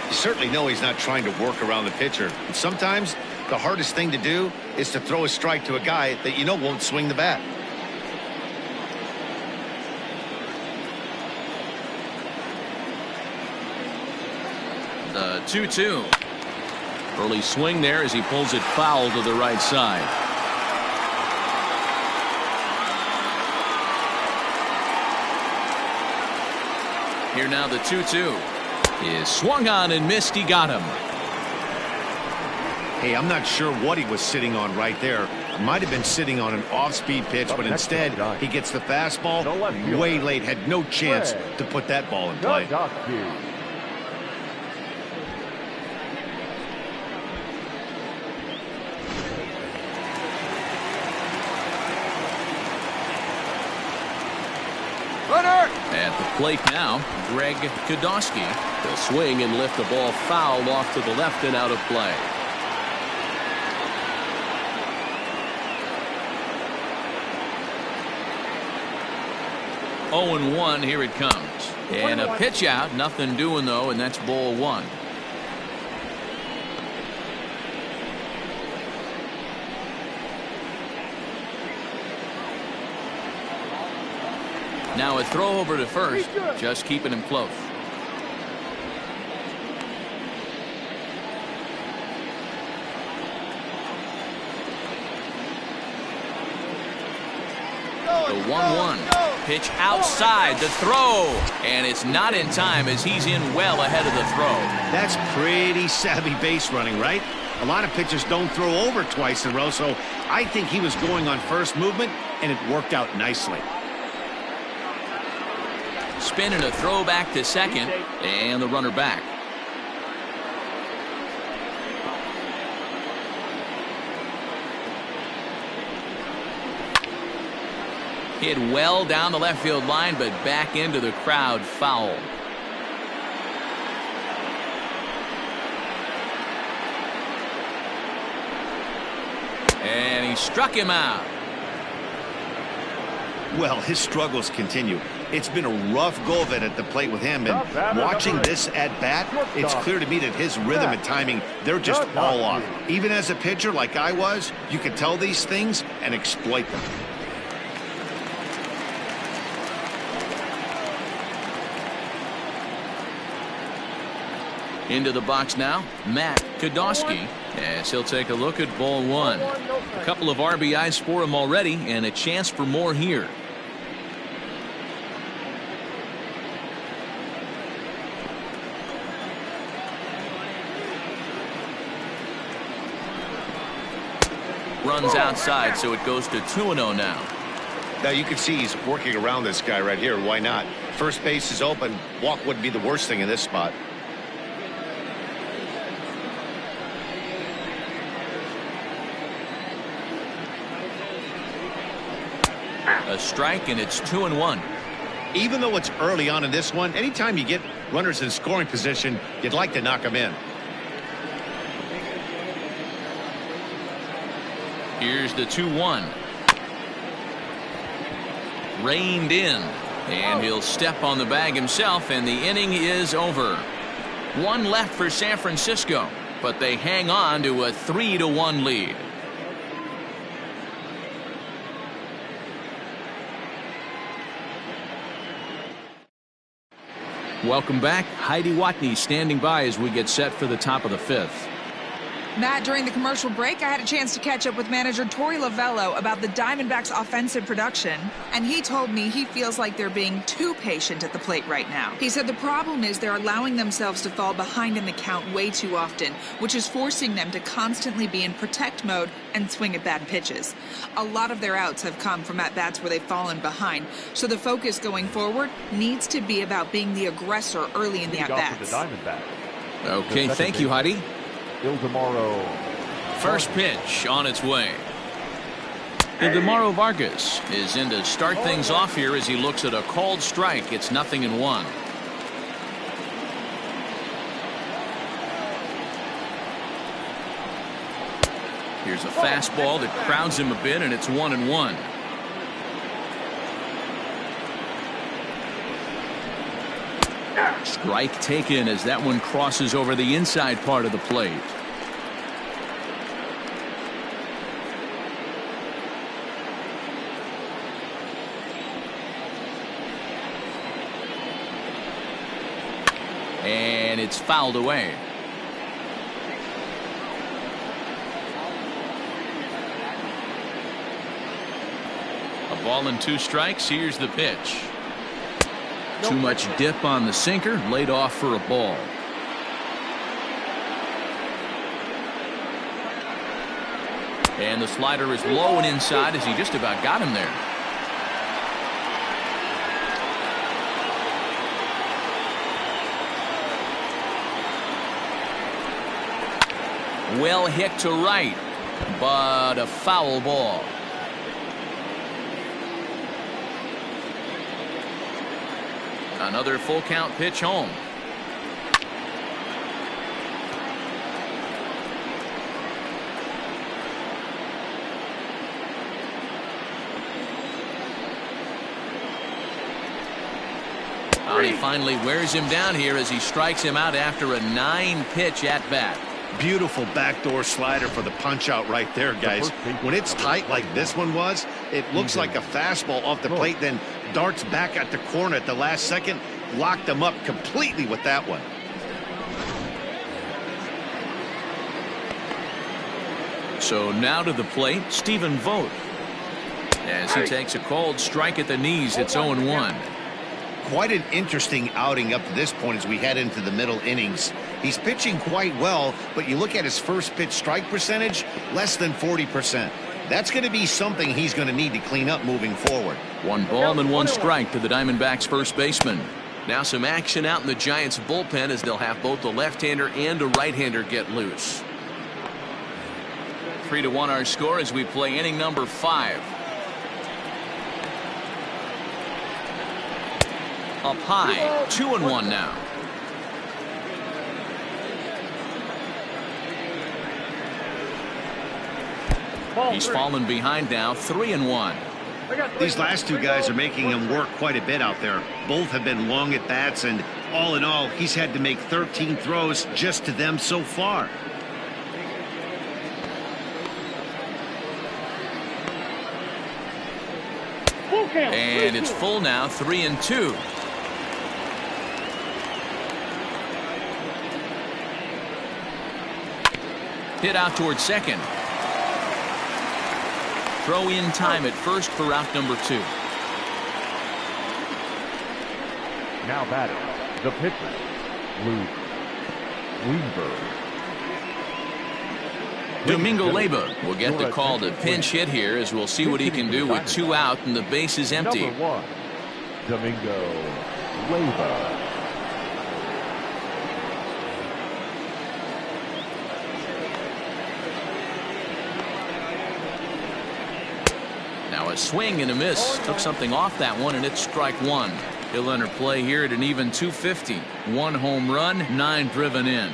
You certainly know he's not trying to work around the pitcher. And sometimes the hardest thing to do is to throw a strike to a guy that you know won't swing the bat. 2-2. Early swing there as he pulls it foul to the right side. Here now the 2-2 is swung on and missed. He got him. Hey, I'm not sure what he was sitting on right there. Might have been sitting on an off-speed pitch, but instead he gets the fastball way late. Had no chance to put that ball in play. At the plate now, Greg Kodosky. The swing and lift the ball foul off to the left and out of play. Oh and 1, here it comes. And a pitch out, nothing doing though, and that's ball 1. Now a throw over to first, just keeping him close. The 1-1 pitch outside, the throw, and it's not in time as he's in well ahead of the throw. That's pretty savvy base running, right? A lot of pitchers don't throw over twice in a row, so I think he was going on first movement, and it worked out nicely. Spin and a throw back to second, and the runner back. Hit well down the left field line, but back into the crowd, foul. And he struck him out. Well, his struggles continue. It's been a rough go of it at the plate with him, and watching this at bat, it's clear to me that his rhythm and timing, they're just all off. Even as a pitcher like I was, you could tell these things and exploit them. Into the box now, Matt Kodosky, as he'll take a look at ball 1. A couple of RBIs for him already, and a chance for more here. Runs outside, so it goes to 2-0 now. Now you can see he's working around this guy right here. Why not? First base is open. Walk wouldn't be the worst thing in this spot. A strike, and it's 2-1. Even though it's early on in this one, anytime you get runners in scoring position, you'd like to knock them in. Here's the 2-1. Reined in, and he'll step on the bag himself, and the inning is over. One left for San Francisco, but they hang on to a 3-1 lead. Welcome back. Heidi Watney standing by as we get set for the top of the 5th. Matt, during the commercial break, I had a chance to catch up with manager Torey Lovello about the Diamondbacks' offensive production, and he told me he feels like they're being too patient at the plate right now. He said the problem is they're allowing themselves to fall behind in the count way too often, which is forcing them to constantly be in protect mode and swing at bad pitches. A lot of their outs have come from at-bats where they've fallen behind, so the focus going forward needs to be about being the aggressor early in the at-bats. Okay, thank you, Heidi. Ildemaro. First pitch on its way. Ildemaro Vargas is in to start things off here as he looks at a called strike. It's 0-1. Here's a fastball that crowds him a bit, and it's 1-1. Strike taken as that one crosses over the inside part of the plate. And it's fouled away. A ball and 2 strikes. Here's the pitch. Too much dip on the sinker. Laid off for a ball. And the slider is low and inside as he just about got him there. Well hit to right, but a foul ball. Another full count pitch home. He finally wears him down here as he strikes him out after a 9-pitch at bat. Beautiful backdoor slider for the punch out right there, guys. When it's tight like this one was, it looks like a fastball off the plate, then darts back at the corner at the last second. Locked him up completely with that one. So now to the plate, Stephen Vogt. As he takes a cold strike at the knees, it's 0-1. Quite an interesting outing up to this point as we head into the middle innings. He's pitching quite well, but you look at his first pitch strike percentage, less than 40%. That's going to be something he's going to need to clean up moving forward. 1 ball and 1 strike to the Diamondbacks first baseman. Now some action out in the Giants bullpen as they'll have both a left-hander and a right-hander get loose. 3-1 our score as we play inning number 5. Up high, 2-1 now. He's fallen behind now, 3-1. These last 2 guys are making him work quite a bit out there. Both have been long at bats, and all in all, he's had to make 13 throws just to them so far. And it's full now, 3-2. Hit out towards second. Throw in time at first for out number 2. Now batting, the pitcher, Luke Greenberg. Domingo Leyba will get the call to pinch hit here as we'll see what he can do with 2 out and the base is empty. Number 1, Domingo Leyba. Now a swing and a miss. Took something off that one, and it's strike 1. He'll enter play here at an even 250. 1 home run, 9 driven in.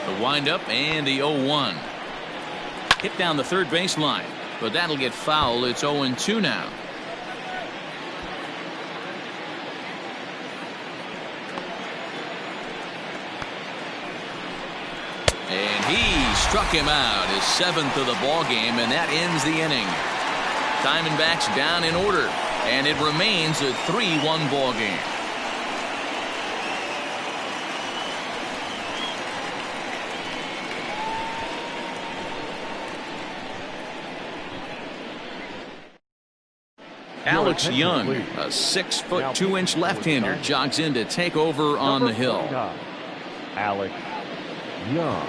The windup and the 0-1. Hit down the third baseline, but that'll get foul. It's 0-2 now. And he struck him out, his 7th of the ball game, and that ends the inning. Diamondbacks down in order, and it remains a 3-1 ball game. Alex Young, a 6'2" left-hander, jogs in to take over on the hill. Alex Young.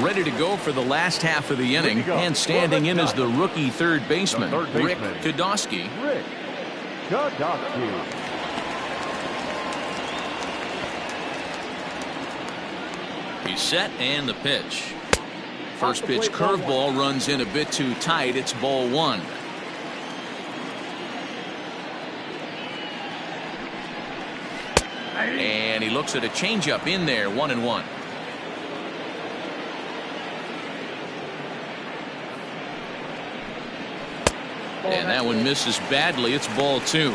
Ready to go for the last half of the inning, and standing in as the rookie third baseman, Rick Kodosky. Rick Kodosky. He's set and the pitch. First pitch curveball runs in a bit too tight. It's ball 1. And he looks at a changeup in there, 1-1. And that one misses badly. It's ball 2.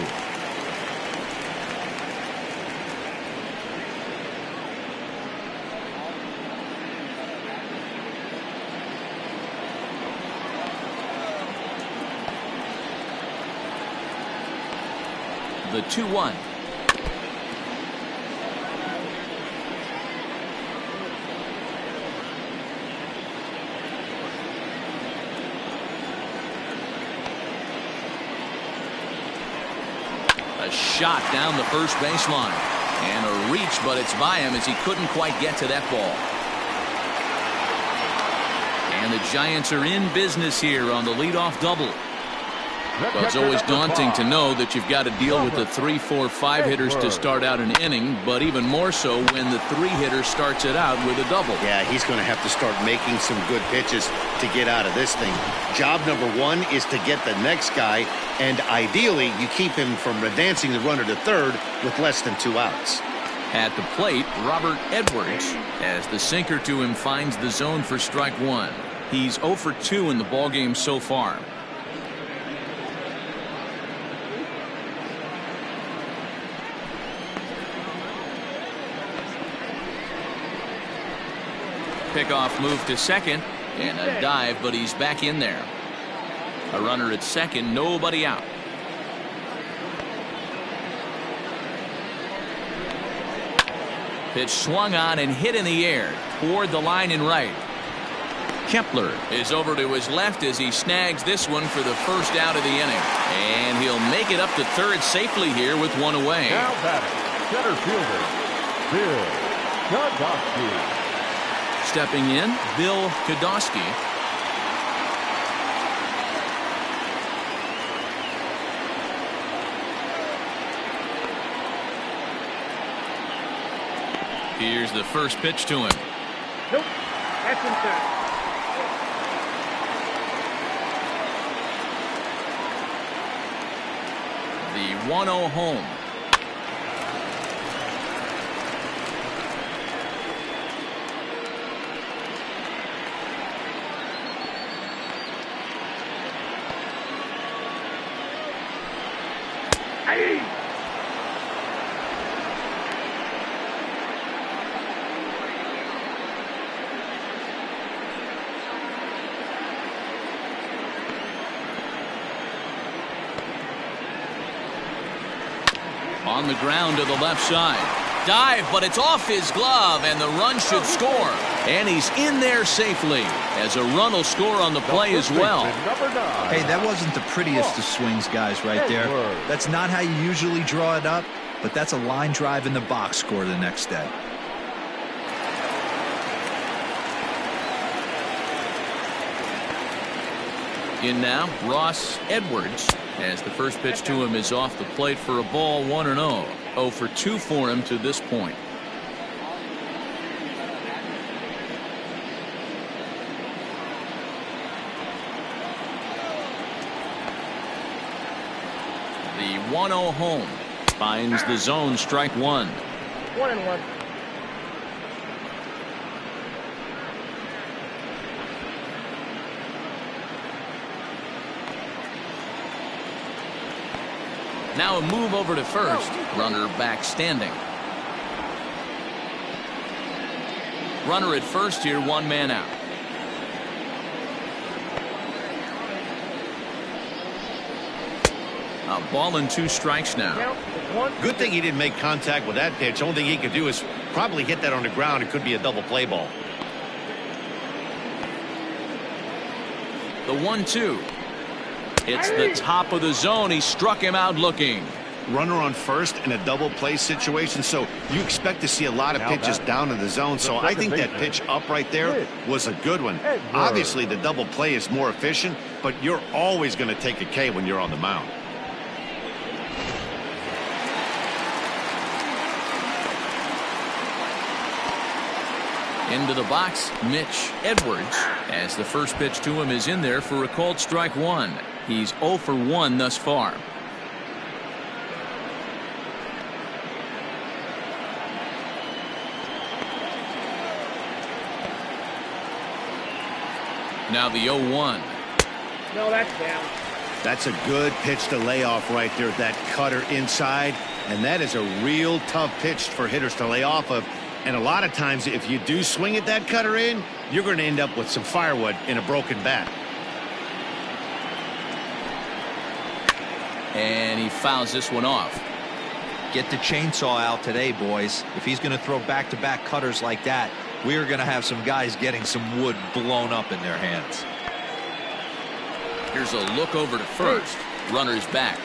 The 2-1. shot down the first baseline. And a reach, but it's by him as he couldn't quite get to that ball. And the Giants are in business here on the leadoff double. Well, it's always daunting to know that you've got to deal with the 3, 4, 5 hitters to start out an inning, but even more so when the 3 hitter starts it out with a double. Yeah, he's going to have to start making some good pitches to get out of this thing. Job number 1 is to get the next guy, and ideally you keep him from advancing the runner to third with less than 2 outs. At the plate, Robert Edwards, as the sinker to him finds the zone for strike 1. He's 0 for 2 in the ballgame so far. Pickoff move to second, and a dive, but he's back in there. A runner at second, nobody out. Pitch swung on and hit in the air toward the line and right. Kepler is over to his left as he snags this one for the first out of the inning. And he'll make it up to third safely here with 1 away. Now batting, center fielder, Bill Podolsky. Stepping in, Bill Podolsky. Here's the first pitch to him. Nope, that's inside. The 1-0 home. On the ground to the left side. Dive, but it's off his glove, and the run should score. And he's in there safely, as a run will score on the play as well. Hey, that wasn't the prettiest of swings, guys, right there. That's not how you usually draw it up, but that's a line drive in the box score the next day. In now, Ross Edwards, as the first pitch to him is off the plate for a ball, 1-0. 0 for 2 for him to this point. The 1-0 home finds the zone, strike 1. 1-1. Now a move over to first. Runner back standing. Runner at first here, 1 man out. A ball and 2 strikes now. Good thing he didn't make contact with that pitch. Only thing he could do is probably hit that on the ground. It could be a double play ball. The 1-2. It's the top of the zone. He struck him out looking. Runner on first in a double play situation, so you expect to see a lot of pitches down in the zone. So I think that pitch up right there was a good one. Obviously the double play is more efficient, but you're always going to take a K when you're on the mound. Into the box, Mitch Edwards, as the first pitch to him is in there for a called strike 1. He's 0 for 1 thus far. Now the 0-1. No, that's down. That's a good pitch to lay off right there. That cutter inside, and that is a real tough pitch for hitters to lay off of. And a lot of times if you do swing at that cutter in, you're going to end up with some firewood in a broken bat. And he fouls this one off. Get the chainsaw out today, boys. If he's going to throw back-to-back cutters like that, we are going to have some guys getting some wood blown up in their hands. Here's a look over to first. Runner's back.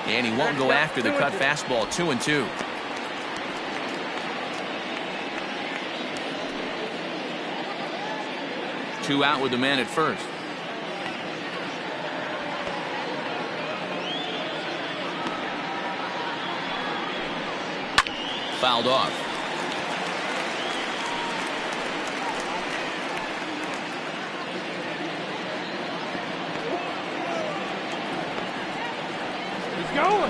And he won't go after the cut fastball. 2-2. Two out with the man at first. Fouled off.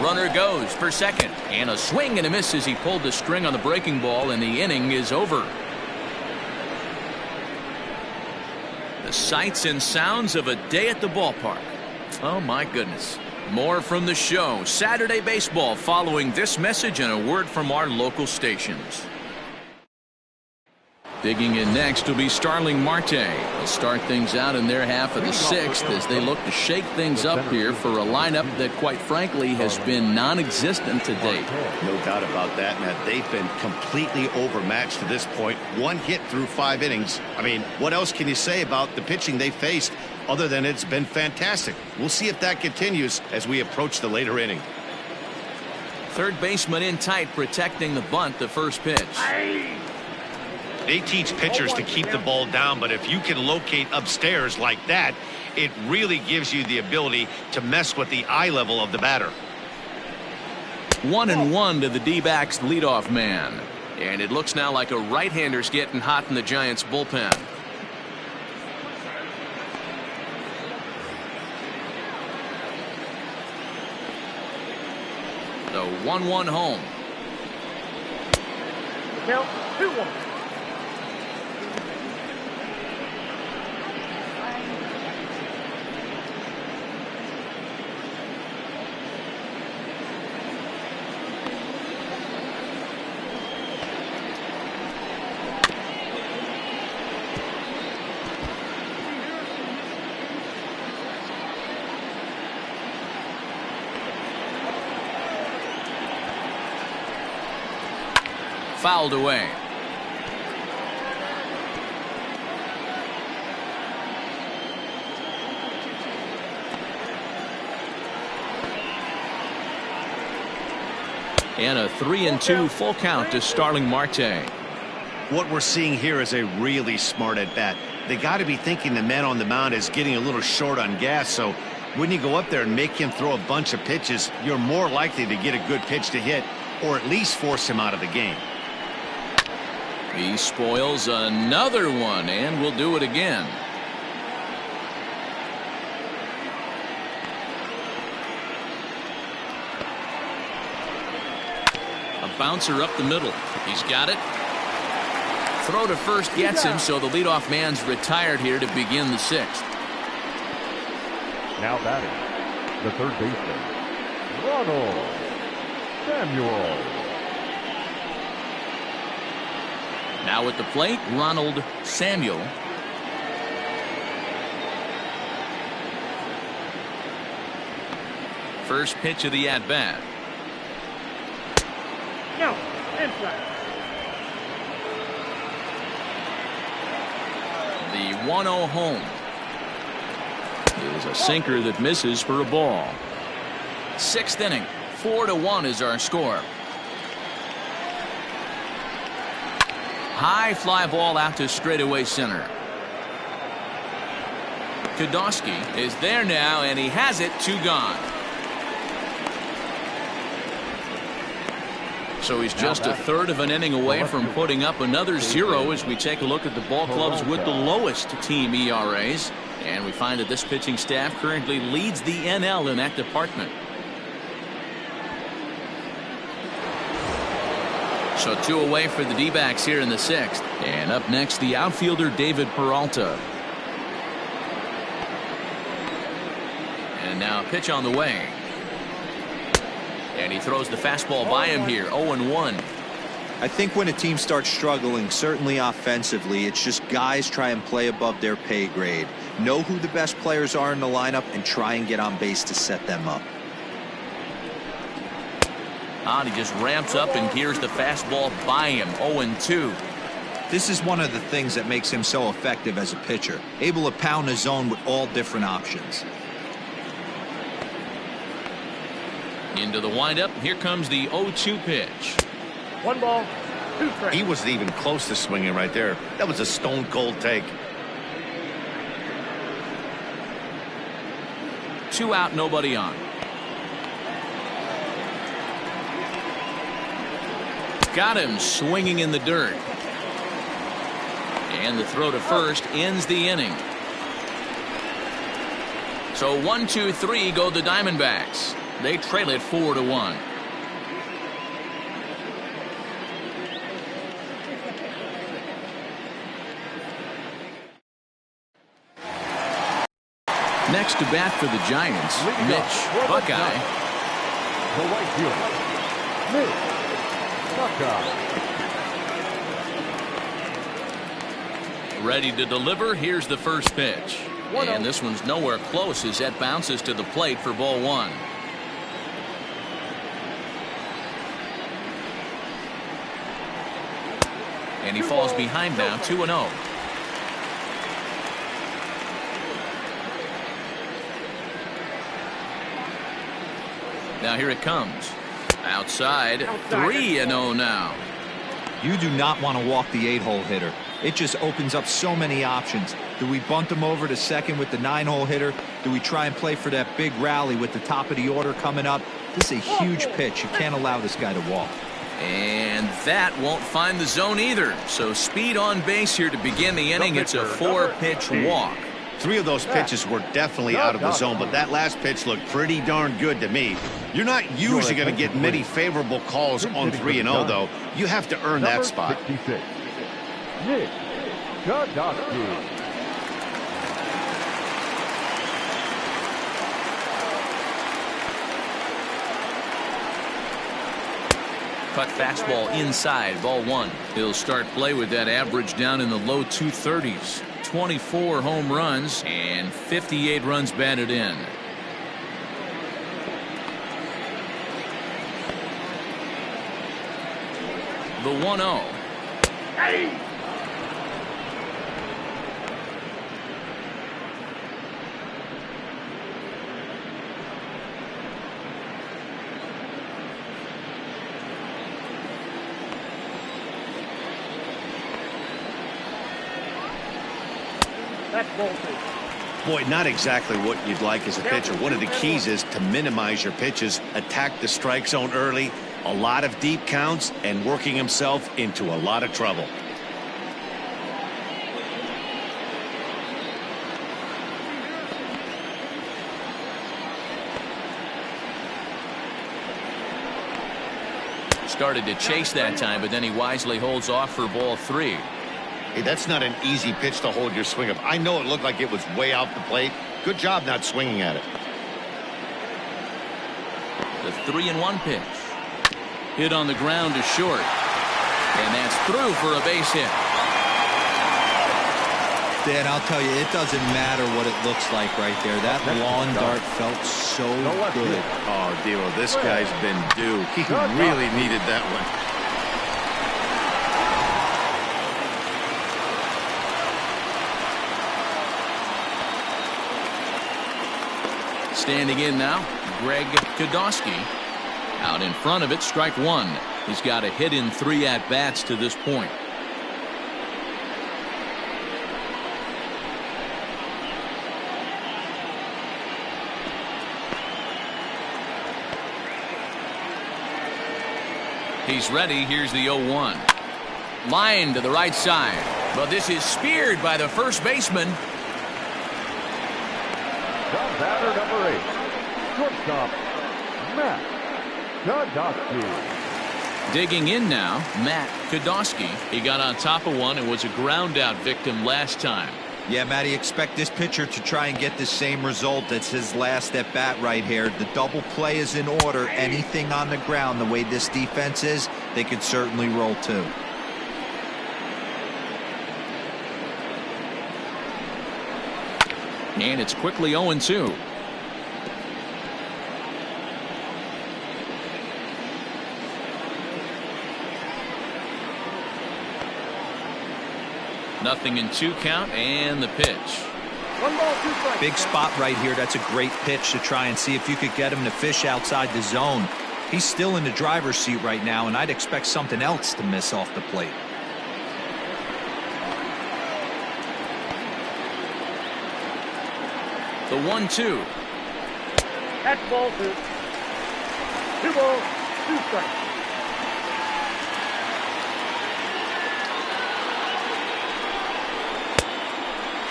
Runner goes for second, and a swing and a miss as he pulled the string on the breaking ball, and the inning is over. The sights and sounds of a day at the ballpark. Oh my goodness. More from the show. Saturday Baseball following this message and a word from our local stations. Digging in next will be Starling Marte. They'll start things out in their half of the sixth as they look to shake things up here for a lineup that, quite frankly, has been non-existent to date. No doubt about that, Matt. They've been completely overmatched to this point. One hit through 5 innings. I mean, what else can you say about the pitching they faced other than it's been fantastic? We'll see if that continues as we approach the later inning. Third baseman in tight, protecting the bunt, the first pitch. They teach pitchers to keep the ball down, but if you can locate upstairs like that, it really gives you the ability to mess with the eye level of the batter. 1-1 to the D-backs leadoff man. And it looks now like a right-hander's getting hot in the Giants bullpen. The 1-1 home. Count 2-1. Fouled away. And a 3-2 full count to Starling Marte. What we're seeing here is a really smart at bat. They got to be thinking the man on the mound is getting a little short on gas, so when you go up there and make him throw a bunch of pitches, you're more likely to get a good pitch to hit or at least force him out of the game. He spoils another one and will do it again. A bouncer up the middle. He's got it. Throw to first gets him, so the leadoff man's retired here to begin the sixth. Now batting, the third baseman, Ronald Samuel. Now at the plate, Ronald Samuel. First pitch of the at-bat. No, inside. The 1-0 home. It is a sinker that misses for a ball. Sixth inning. 4-1 is our score. High fly ball out to straightaway center. Kodosky is there now, and he has it. 2 gone. So he's just a third of an inning away from putting up another 0 as we take a look at the ball clubs with the lowest team ERAs. And we find that this pitching staff currently leads the NL in that department. So 2 away for the D-backs here in the sixth. And up next, the outfielder David Peralta. And now a pitch on the way. And he throws the fastball by him here. 0-1. I think when a team starts struggling, certainly offensively, it's just guys try and play above their pay grade. Know who the best players are in the lineup and try and get on base to set them up. And he just ramps up and here's the fastball by him. 0-2. This is one of the things that makes him so effective as a pitcher, able to pound his zone with all different options. Into the windup. Here comes the 0-2 pitch. 1 ball, 2 strikes. He wasn't even close to swinging right there. That was a stone cold take. 2 out, nobody on. Got him swinging in the dirt. And the throw to first ends the inning. So 1, 2, 3 go the Diamondbacks. They trail it 4-1. Next to bat for the Giants, Mitch Buckeye. The right fielder, Mitch Buckeye. Ready to deliver. Here's the first pitch. And this one's nowhere close as that bounces to the plate for ball 1. And he falls behind now, 2-0. Now here it comes. Outside, 3-0 now. You do not want to walk the 8-hole hitter. It just opens up so many options. Do we bunt him over to second with the 9-hole hitter? Do we try and play for that big rally with the top of the order coming up? This is a huge pitch. You can't allow this guy to walk. And that won't find the zone either. So speed on base here to begin the inning. It's a 4-pitch walk. 3 of those pitches were definitely out of the zone, but that last pitch looked pretty darn good to me. You're not usually going to get many favorable calls on 3-0, though. You have to earn that spot. 66, Nick Godowski. Cut fastball inside, ball 1. He'll start play with that average down in the low 230s. 24 home runs and 58 runs batted in. The 1-0. Hey! That's ball 2. Boy, not exactly what you'd like as a pitcher. One of the keys is to minimize your pitches, attack the strike zone early, a lot of deep counts, and working himself into a lot of trouble. Started to chase that time, but then he wisely holds off for ball 3. Hey, that's not an easy pitch to hold your swing of. I know it looked like it was way out the plate. Good job not swinging at it. The 3-1 pitch. Hit on the ground to short. And that's through for a base hit. Dan, I'll tell you, it doesn't matter what it looks like right there. That lawn dart felt so good. Oh, Dilo, this guy's been due. He really needed that one. Standing in now, Greg Kodowski. Out in front of it, strike 1. He's got a hit in 3 at-bats to this point. He's ready. Here's the 0-1. Line to the right side. But this is speared by the first baseman. Batter number 8, shortstop, Matt Godowski. Digging in now, Matt Kodowski. He got on top of one and was a ground out victim last time. Yeah, Matty, expect this pitcher to try and get the same result. That's his last at bat right here. The double play is in order. Anything on the ground, the way this defense is, they could certainly roll too. And it's quickly 0-2. Nothing in 2 count, and the pitch. 1 ball, 2 strikes. Big spot right here. That's a great pitch to try and see if you could get him to fish outside the zone. He's still in the driver's seat right now, and I'd expect something else to miss off the plate. The 1-2. That's ball 2. 2 balls, 2 strikes.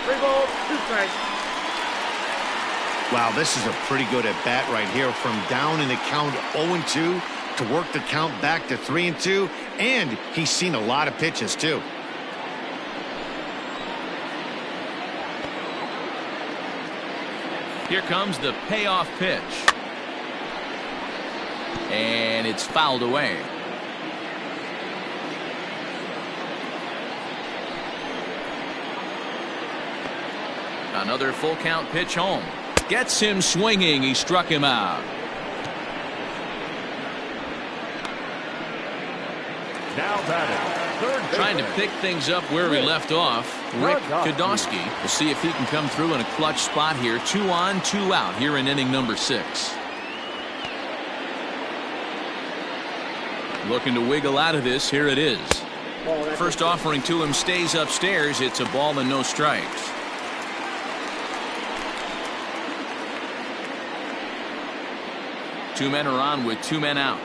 Three balls, 2 strikes. Wow, this is a pretty good at bat right here, from down in the count 0-2 to work the count back to 3-2, and he's seen a lot of pitches too. Here comes the payoff pitch. And it's fouled away. Another full count pitch home. Gets him swinging. He struck him out. Now batting, third baseman. Trying to pick things up where we left off. Rick Kodosky. We'll see if he can come through in a clutch spot here. 2 on, 2 out here in inning number 6. Looking to wiggle out of this. Here it is. First offering to him stays upstairs. It's a ball and no strikes. Two men are on with 2 men out.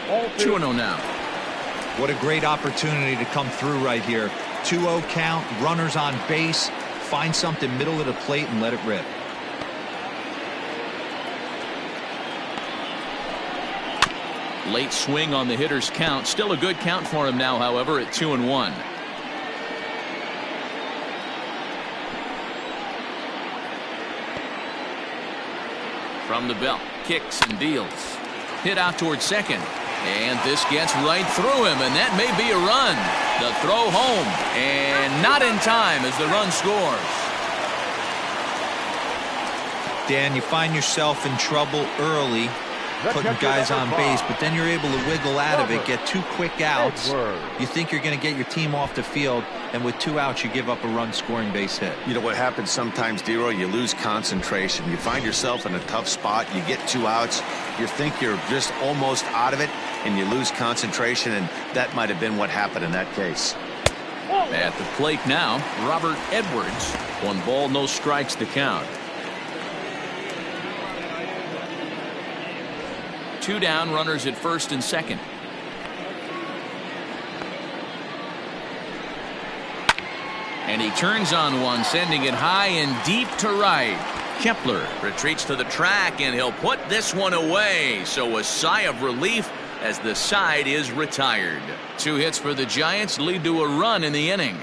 Ball 2. 2-0 now. What a great opportunity to come through right here. 2-0 count, runners on base. Find something middle of the plate and let it rip. Late swing on the hitter's count. Still a good count for him now, however, at 2-1. From the belt, kicks and deals. Hit out towards second. And this gets right through him, and that may be a run. The throw home, and not in time as the run scores. Dan, you find yourself in trouble early, putting guys on base, but then you're able to wiggle out of it, get 2 quick outs. You think you're going to get your team off the field, and with 2 outs, you give up a run-scoring base hit. You know what happens sometimes, D-Roy? You lose concentration. You find yourself in a tough spot. You get 2 outs. You think you're just almost out of it, and you lose concentration, and that might have been what happened in that case. At the plate now, Robert Edwards. 1 ball, no strikes to count. 2 down, runners at first and second. And he turns on one, sending it high and deep to right. Kepler retreats to the track, and he'll put this one away. So a sigh of relief as the side is retired. 2 hits for the Giants lead to a run in the inning.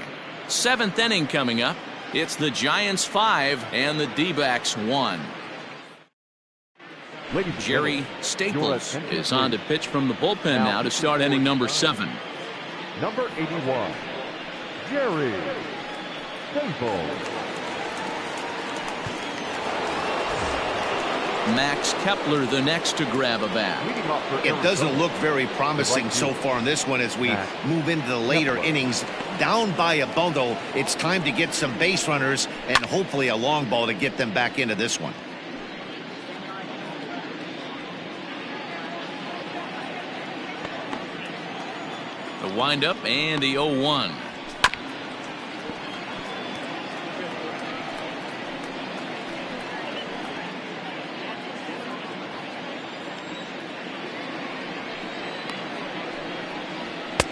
7th inning coming up. It's the Giants 5 and the D-backs 1. Jerry Staples is on to pitch from the bullpen now to start inning number 7. Number 81, Jerry Staples. Max Kepler the next to grab a bat. It doesn't look very promising so far in this one as we move into the later innings. Down by a bundle, it's time to get some base runners and hopefully a long ball to get them back into this one. The windup and the 0-1.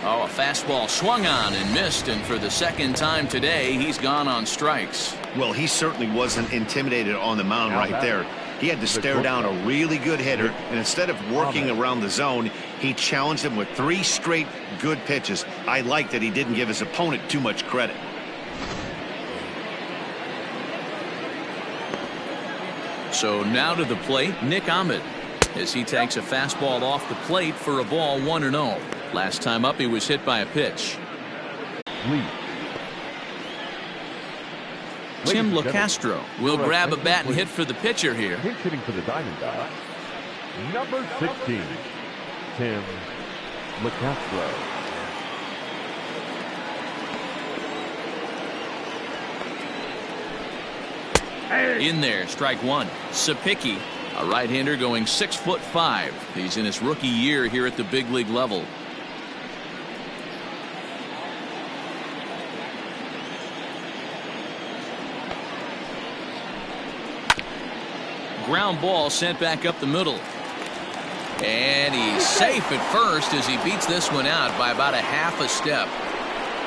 Oh, a fastball swung on and missed, and for the second time today, he's gone on strikes. Well, he certainly wasn't intimidated on the mound right there. He had to stare down a really good hitter, and instead of working around the zone, he challenged him with 3 straight good pitches. I like that he didn't give his opponent too much credit. So now to the plate, Nick Ahmed, as he takes a fastball off the plate for a ball 1-0. Last time up, he was hit by a pitch. Tim LeCastro will grab a bat and hit for the pitcher here. Pinch hitting for the Diamondbacks, number 16, Tim LeCastro. In there, strike one. Sapicki, a right-hander going 6'5". He's in his rookie year here at the big league level. Ground ball sent back up the middle. And he's safe at first as he beats this one out by about a half a step.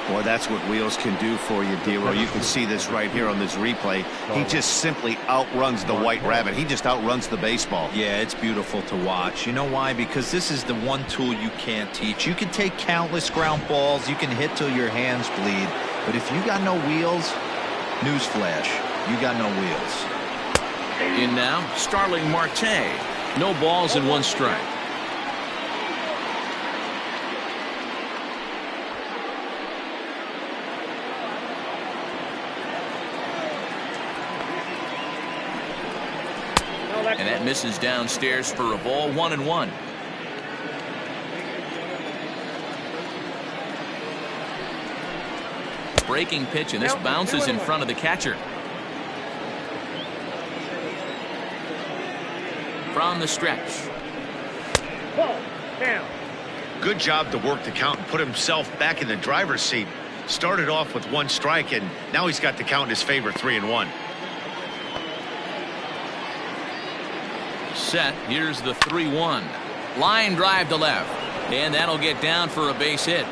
Boy, that's what wheels can do for you, D-Row. You can see this right here on this replay. He just simply outruns the White Rabbit. He just outruns the baseball. Yeah, it's beautiful to watch. You know why? Because this is the one tool you can't teach. You can take countless ground balls. You can hit till your hands bleed. But if you got no wheels, newsflash, you got no wheels. In now, Starling Marte. No balls and one strike. And that misses downstairs for a ball, 1-1. Breaking pitch, and this bounces in front of the catcher. From the stretch. Ball, down. Good job to work the count and put himself back in the driver's seat. Started off with one strike, and now he's got the count in his favor, 3-1. Set. Here's the 3-1. Line drive to left. And that'll get down for a base hit.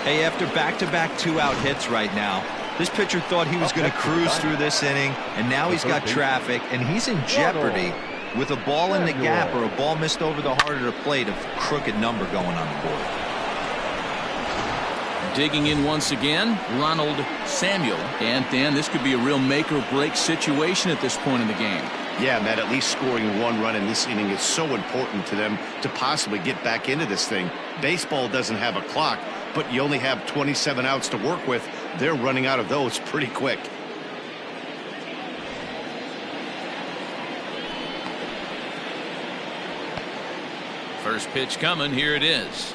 Hey, after back-to-back two-out hits right now, this pitcher thought he was going to cruise through this inning, and now he's got traffic, and he's in jeopardy with a ball in the gap or a ball missed over the heart of the plate, a crooked number going on the board. Digging in once again, Ronald Samuel. And Dan, this could be a real make-or-break situation at this point in the game. Yeah, Matt, at least scoring one run in this inning is so important to them to possibly get back into this thing. Baseball doesn't have a clock, but you only have 27 outs to work with. They're running out of those pretty quick. First pitch coming. Here it is.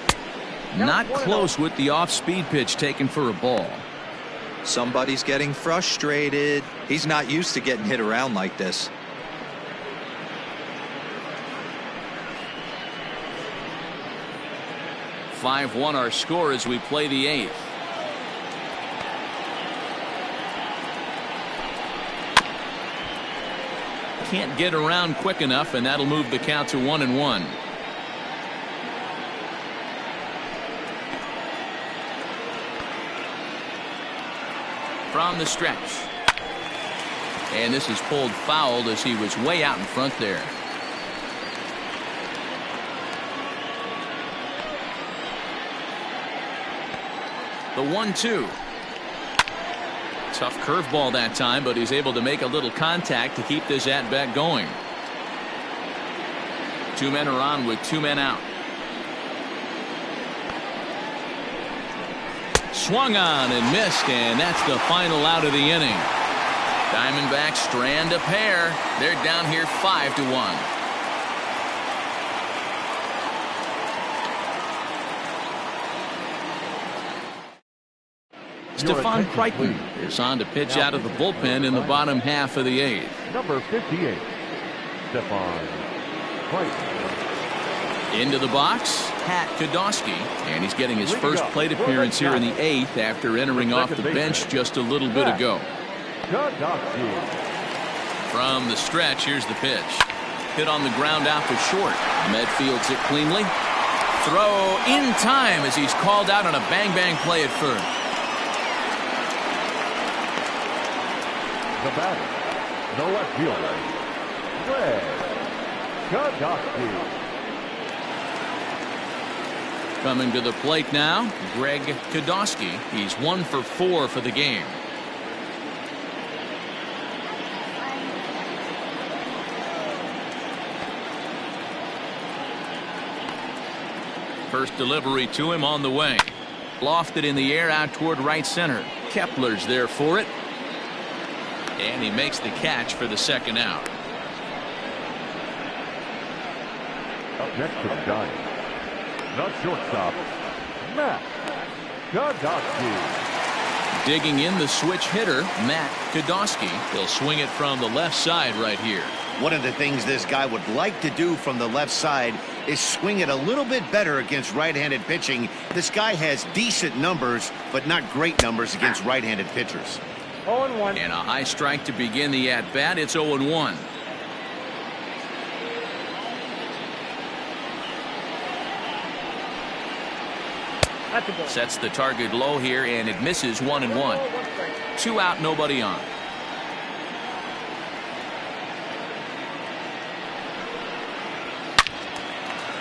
Not close with the off-speed pitch taken for a ball. Somebody's getting frustrated. He's not used to getting hit around like this. (5-1) our score as we play the eighth. Can't get around quick enough, and that'll move the count to 1-1. From the stretch. And this is pulled foul as he was way out in front there. The 1-2. Tough curveball that time, but he's able to make a little contact to keep this at-bat going. Two men are on with two men out. Swung on and missed, and that's the final out of the inning. Diamondbacks strand a pair. They're down here 5-1. Stefan Crichton is on to pitch out of the bullpen in the bottom half of the eighth. Number 58, Stefan Crichton. Into the box, Pat Kodosky, and he's getting his first plate appearance here in the eighth after entering off the bench just a little bit ago. From the stretch, here's the pitch. Hit on the ground out to short. Med fields it cleanly. Throw in time as he's called out on a bang-bang play at first. The batter, the left fielder, Greg Kodosky. Coming to the plate now, Greg Kodosky. He's 1 for 4 for the game. First delivery to him on the way. Lofted in the air out toward right center. Kepler's there for it. And he makes the catch for the second out. Up next to the Giants, the shortstop, Matt Kodosky. Digging in the switch hitter, Matt Podolsky. He'll swing it from the left side right here. One of the things this guy would like to do from the left side is swing it a little bit better against right-handed pitching. This guy has decent numbers, but not great numbers against right-handed pitchers. 0-1. And a high strike to begin the at-bat. It's 0-1. That's a ball. Sets the target low here, and it misses 1-1. 2 out, nobody on.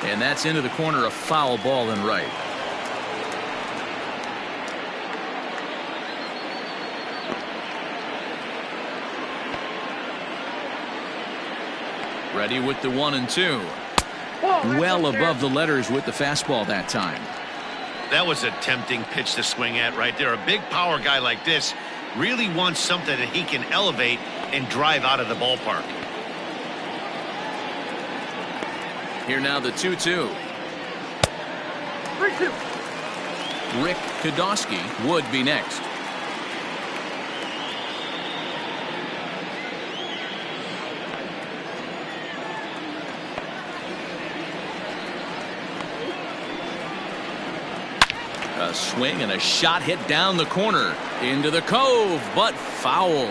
And that's into the corner, a foul ball and right. Ready with the 1-2. Well above the letters with the fastball that time. That was a tempting pitch to swing at right there. A big power guy like this really wants something that he can elevate and drive out of the ballpark. Here now the 2-2. 3-2. Rick Podolsky would be next. A swing and a shot hit down the corner into the cove, but foul.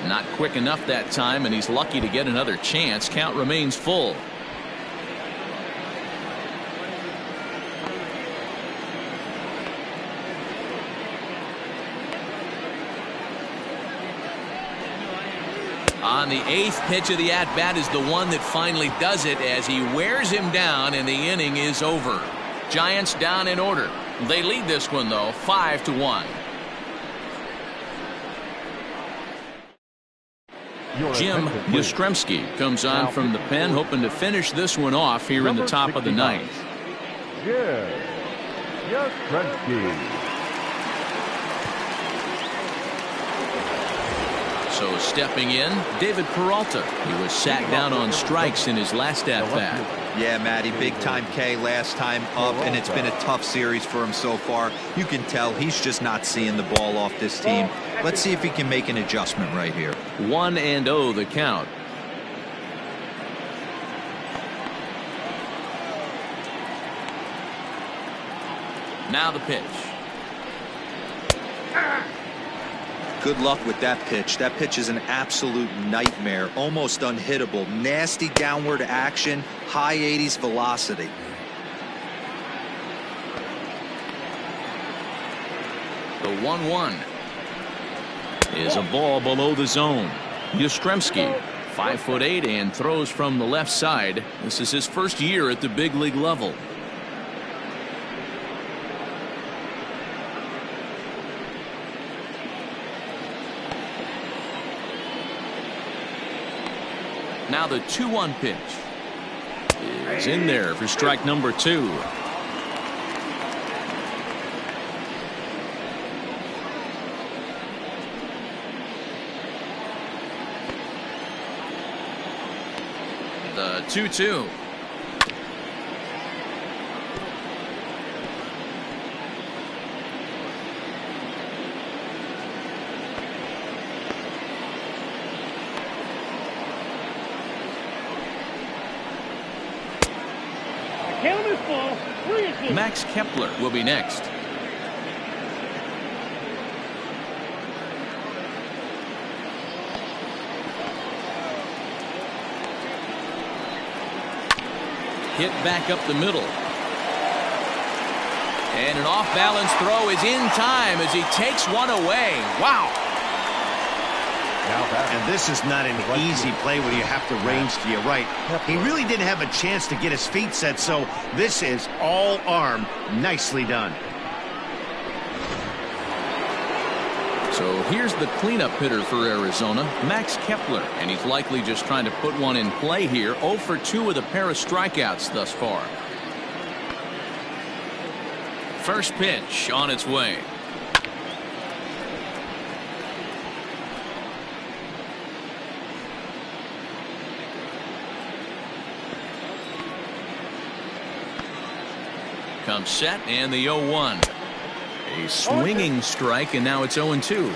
Not quick enough that time, and he's lucky to get another chance. Count remains full. On the 8th pitch of the at-bat is the one that finally does it as he wears him down, and the inning is over. Giants down in order. They lead this one, though, 5-1. Jim Yastrzemski comes on from the pen, hoping to finish this one off here in the top of the 9th. Yastrzemski. So stepping in, David Peralta. He was sat down on strikes in his last at-bat. Yeah, Matty, big-time K last time up, and it's been a tough series for him so far. You can tell he's just not seeing the ball off this team. Let's see if he can make an adjustment right here. 1-0 the count. Now the pitch. Good luck with that pitch. That pitch is an absolute nightmare, almost unhittable. Nasty downward action, high 80s velocity. The 1-1 is a ball below the zone. Yastrzemski, 5'8", and throws from the left side. This is his first year at the big league level. Now the 2-1 pitch is in there for strike number 2. The 2-2. Count is full. 3-2. Max Kepler will be next. Hit back up the middle. And an off-balance throw is in time as he takes one away. Wow. And this is not an easy play when you have to range to your right. He really didn't have a chance to get his feet set, so this is all arm. Nicely done. So here's the cleanup hitter for Arizona, Max Kepler, and he's likely just trying to put one in play here. 0 for 2 with a pair of strikeouts thus far. First pitch on its way. comes set and the 0-1. A swinging strike, and now it's 0-2.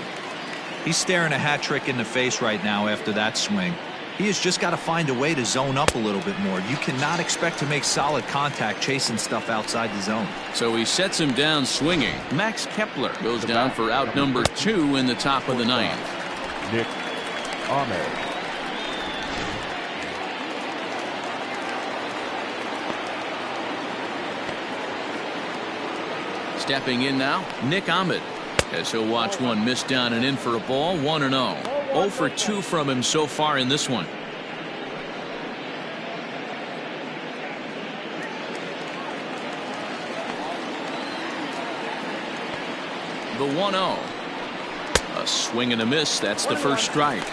He's staring a hat trick in the face right now after that swing. He has just got to find a way to zone up a little bit more. You cannot expect to make solid contact chasing stuff outside the zone. So he sets him down swinging. Max Kepler goes down for out number 2 in the top of the 9th. Nick Ahmed. Stepping in now, Nick Ahmed, as he'll watch one miss down and in for a ball. 1-0. 0 for 2 from him so far in this one. The 1-0. A swing and a miss. That's the first strike.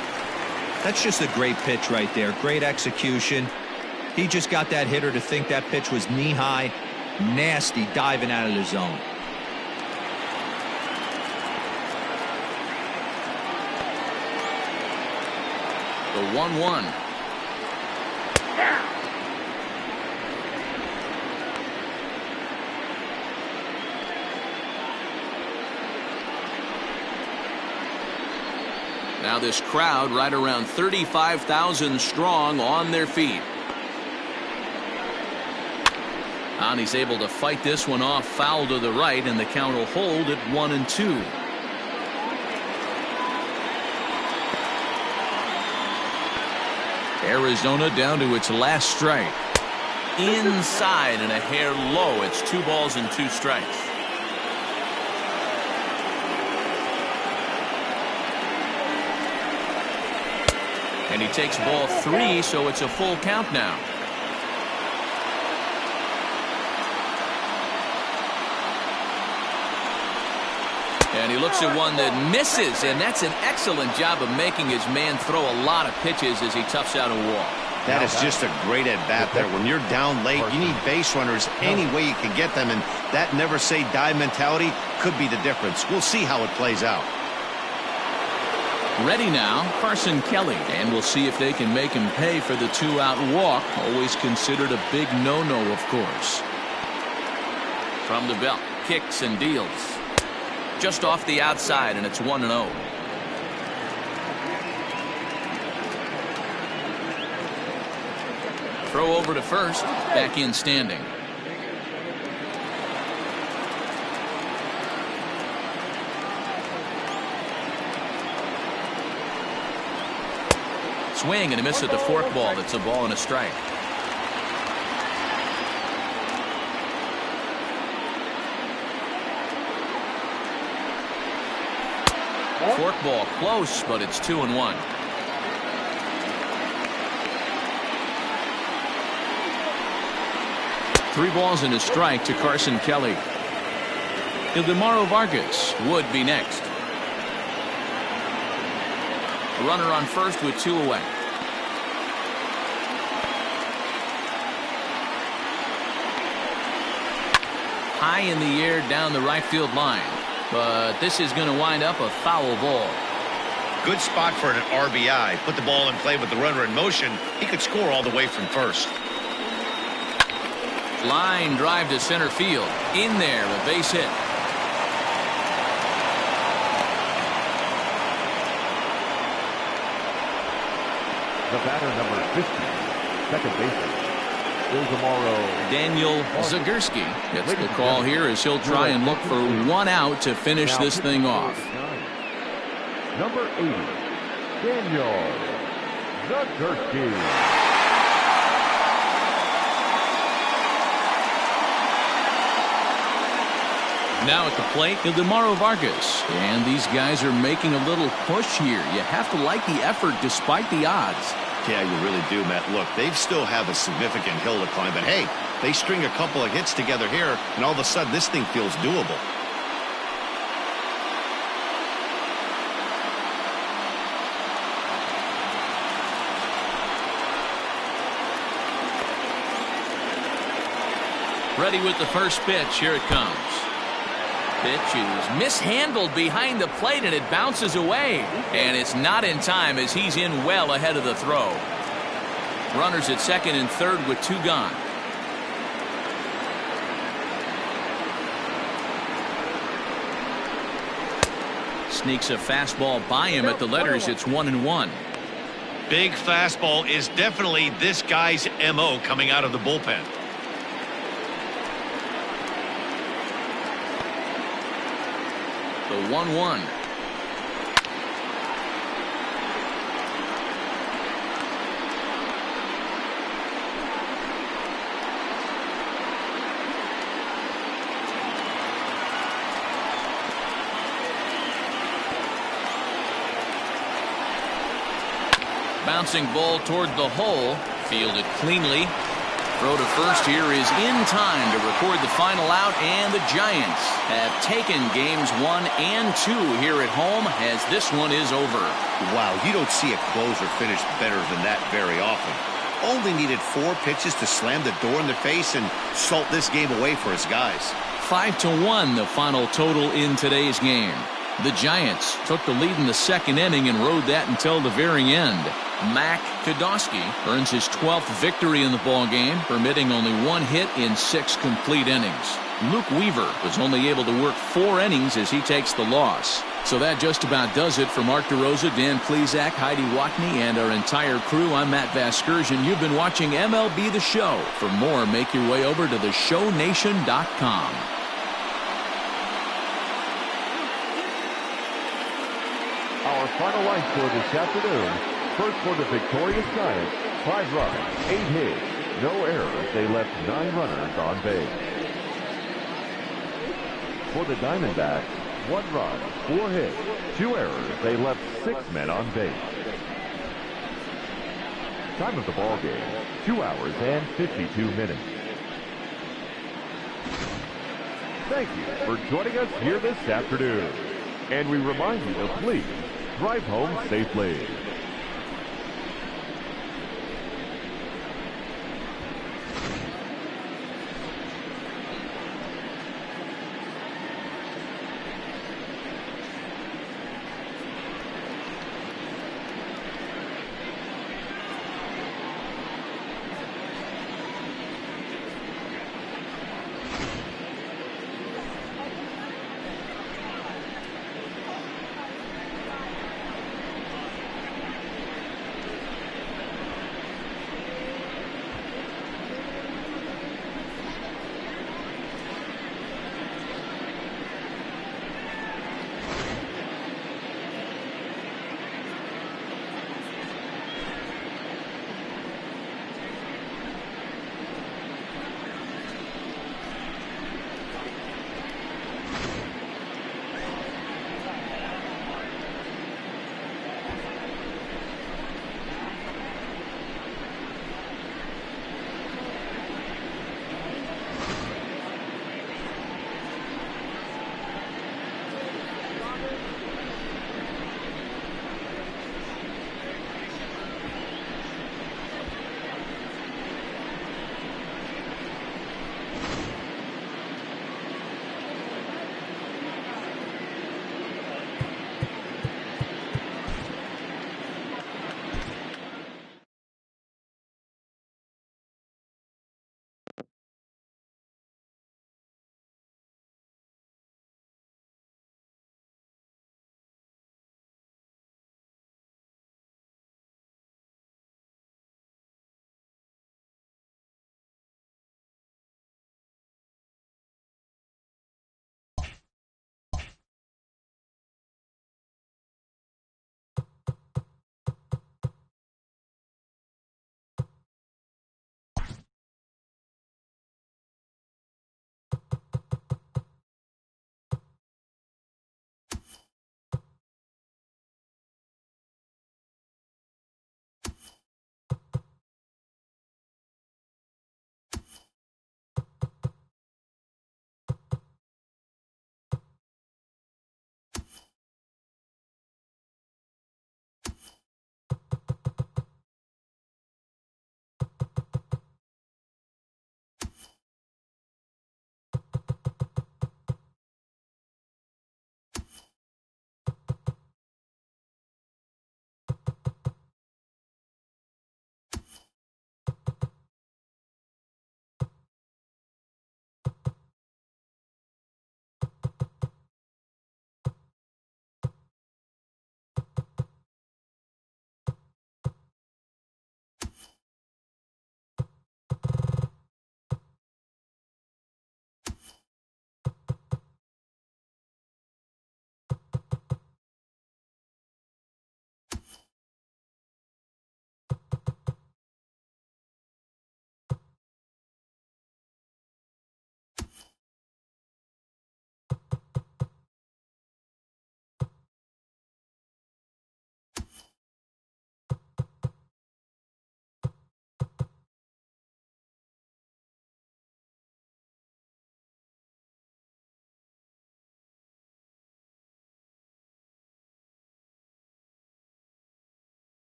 That's just a great pitch right there. Great execution. He just got that hitter to think that pitch was knee high. Nasty diving out of the zone. The 1-1. Now this crowd right around 35,000 strong on their feet. And he's able to fight this one off, foul to the right, and the count will hold at 1-2. Arizona down to its last strike. Inside and a hair low. It's 2 balls and 2 strikes. And he takes ball 3, so it's a full count now. And he looks at one that misses, and that's an excellent job of making his man throw a lot of pitches as he toughs out a walk. That is just a great at-bat there. When you're down late, you need base runners any way you can get them, and that never-say-die mentality could be the difference. We'll see how it plays out. Ready now, Carson Kelly, and we'll see if they can make him pay for the 2-out walk. Always considered a big no-no, of course. From the belt, kicks and deals. Just off the outside, and it's 1-0. Throw over to first, back in standing. Swing and a miss at the forkball. It's a ball and a strike. Forkball close, but it's 2-1. Three balls and a strike to Carson Kelly. Ildemaro Vargas would be next. A runner on first with 2 away. High in the air down the right field line. But this is going to wind up a foul ball. Good spot for an RBI. Put the ball in play with the runner in motion. He could score all the way from first. Line drive to center field. In there, a base hit. The batter, number 50, second baseman, Daniel Zagorski gets the call here as he'll try and look for 1 out to finish this thing off. Number 80, Daniel Zagorski. Now at the plate, Ildemaro Vargas. And these guys are making a little push here. You have to like the effort despite the odds. Yeah, you really do, Matt. Look, they still have a significant hill to climb, but hey, they string a couple of hits together here, and all of a sudden this thing feels doable. Ready with the first pitch. Here it comes. Pitch is mishandled behind the plate, and it bounces away. And it's not in time as he's in well ahead of the throw. Runners at second and third with 2 gone. Sneaks a fastball by him at the letters. It's 1-1. Big fastball is definitely this guy's MO coming out of the bullpen. The 1-1. Bouncing ball toward the hole. Fielded cleanly. Throw to first here is in time to record the final out, and the Giants have taken games 1 and 2 here at home as this one is over. Wow, you don't see a closer finish better than that very often. Only needed 4 pitches to slam the door in their face and salt this game away for his guys. 5-1 the final total in today's game. The Giants took the lead in the second inning and rode that until the very end. Mac Kodosky earns his 12th victory in the ballgame, permitting only 1 hit in 6 complete innings. Luke Weaver was only able to work 4 innings as he takes the loss. So that just about does it for Mark DeRosa, Dan Plesac, Heidi Watney, and our entire crew. I'm Matt Vasgersian. You've been watching MLB The Show. For more, make your way over to theshownation.com. Our final line score this afternoon. First for the victorious Giants, 5 runs, 8 hits, no errors. They left 9 runners on base. For the Diamondbacks, 1 run, 4 hits, 2 errors. They left 6 men on base. Time of the ball game, 2 hours and 52 minutes. Thank you for joining us here this afternoon. And we remind you to please drive home safely.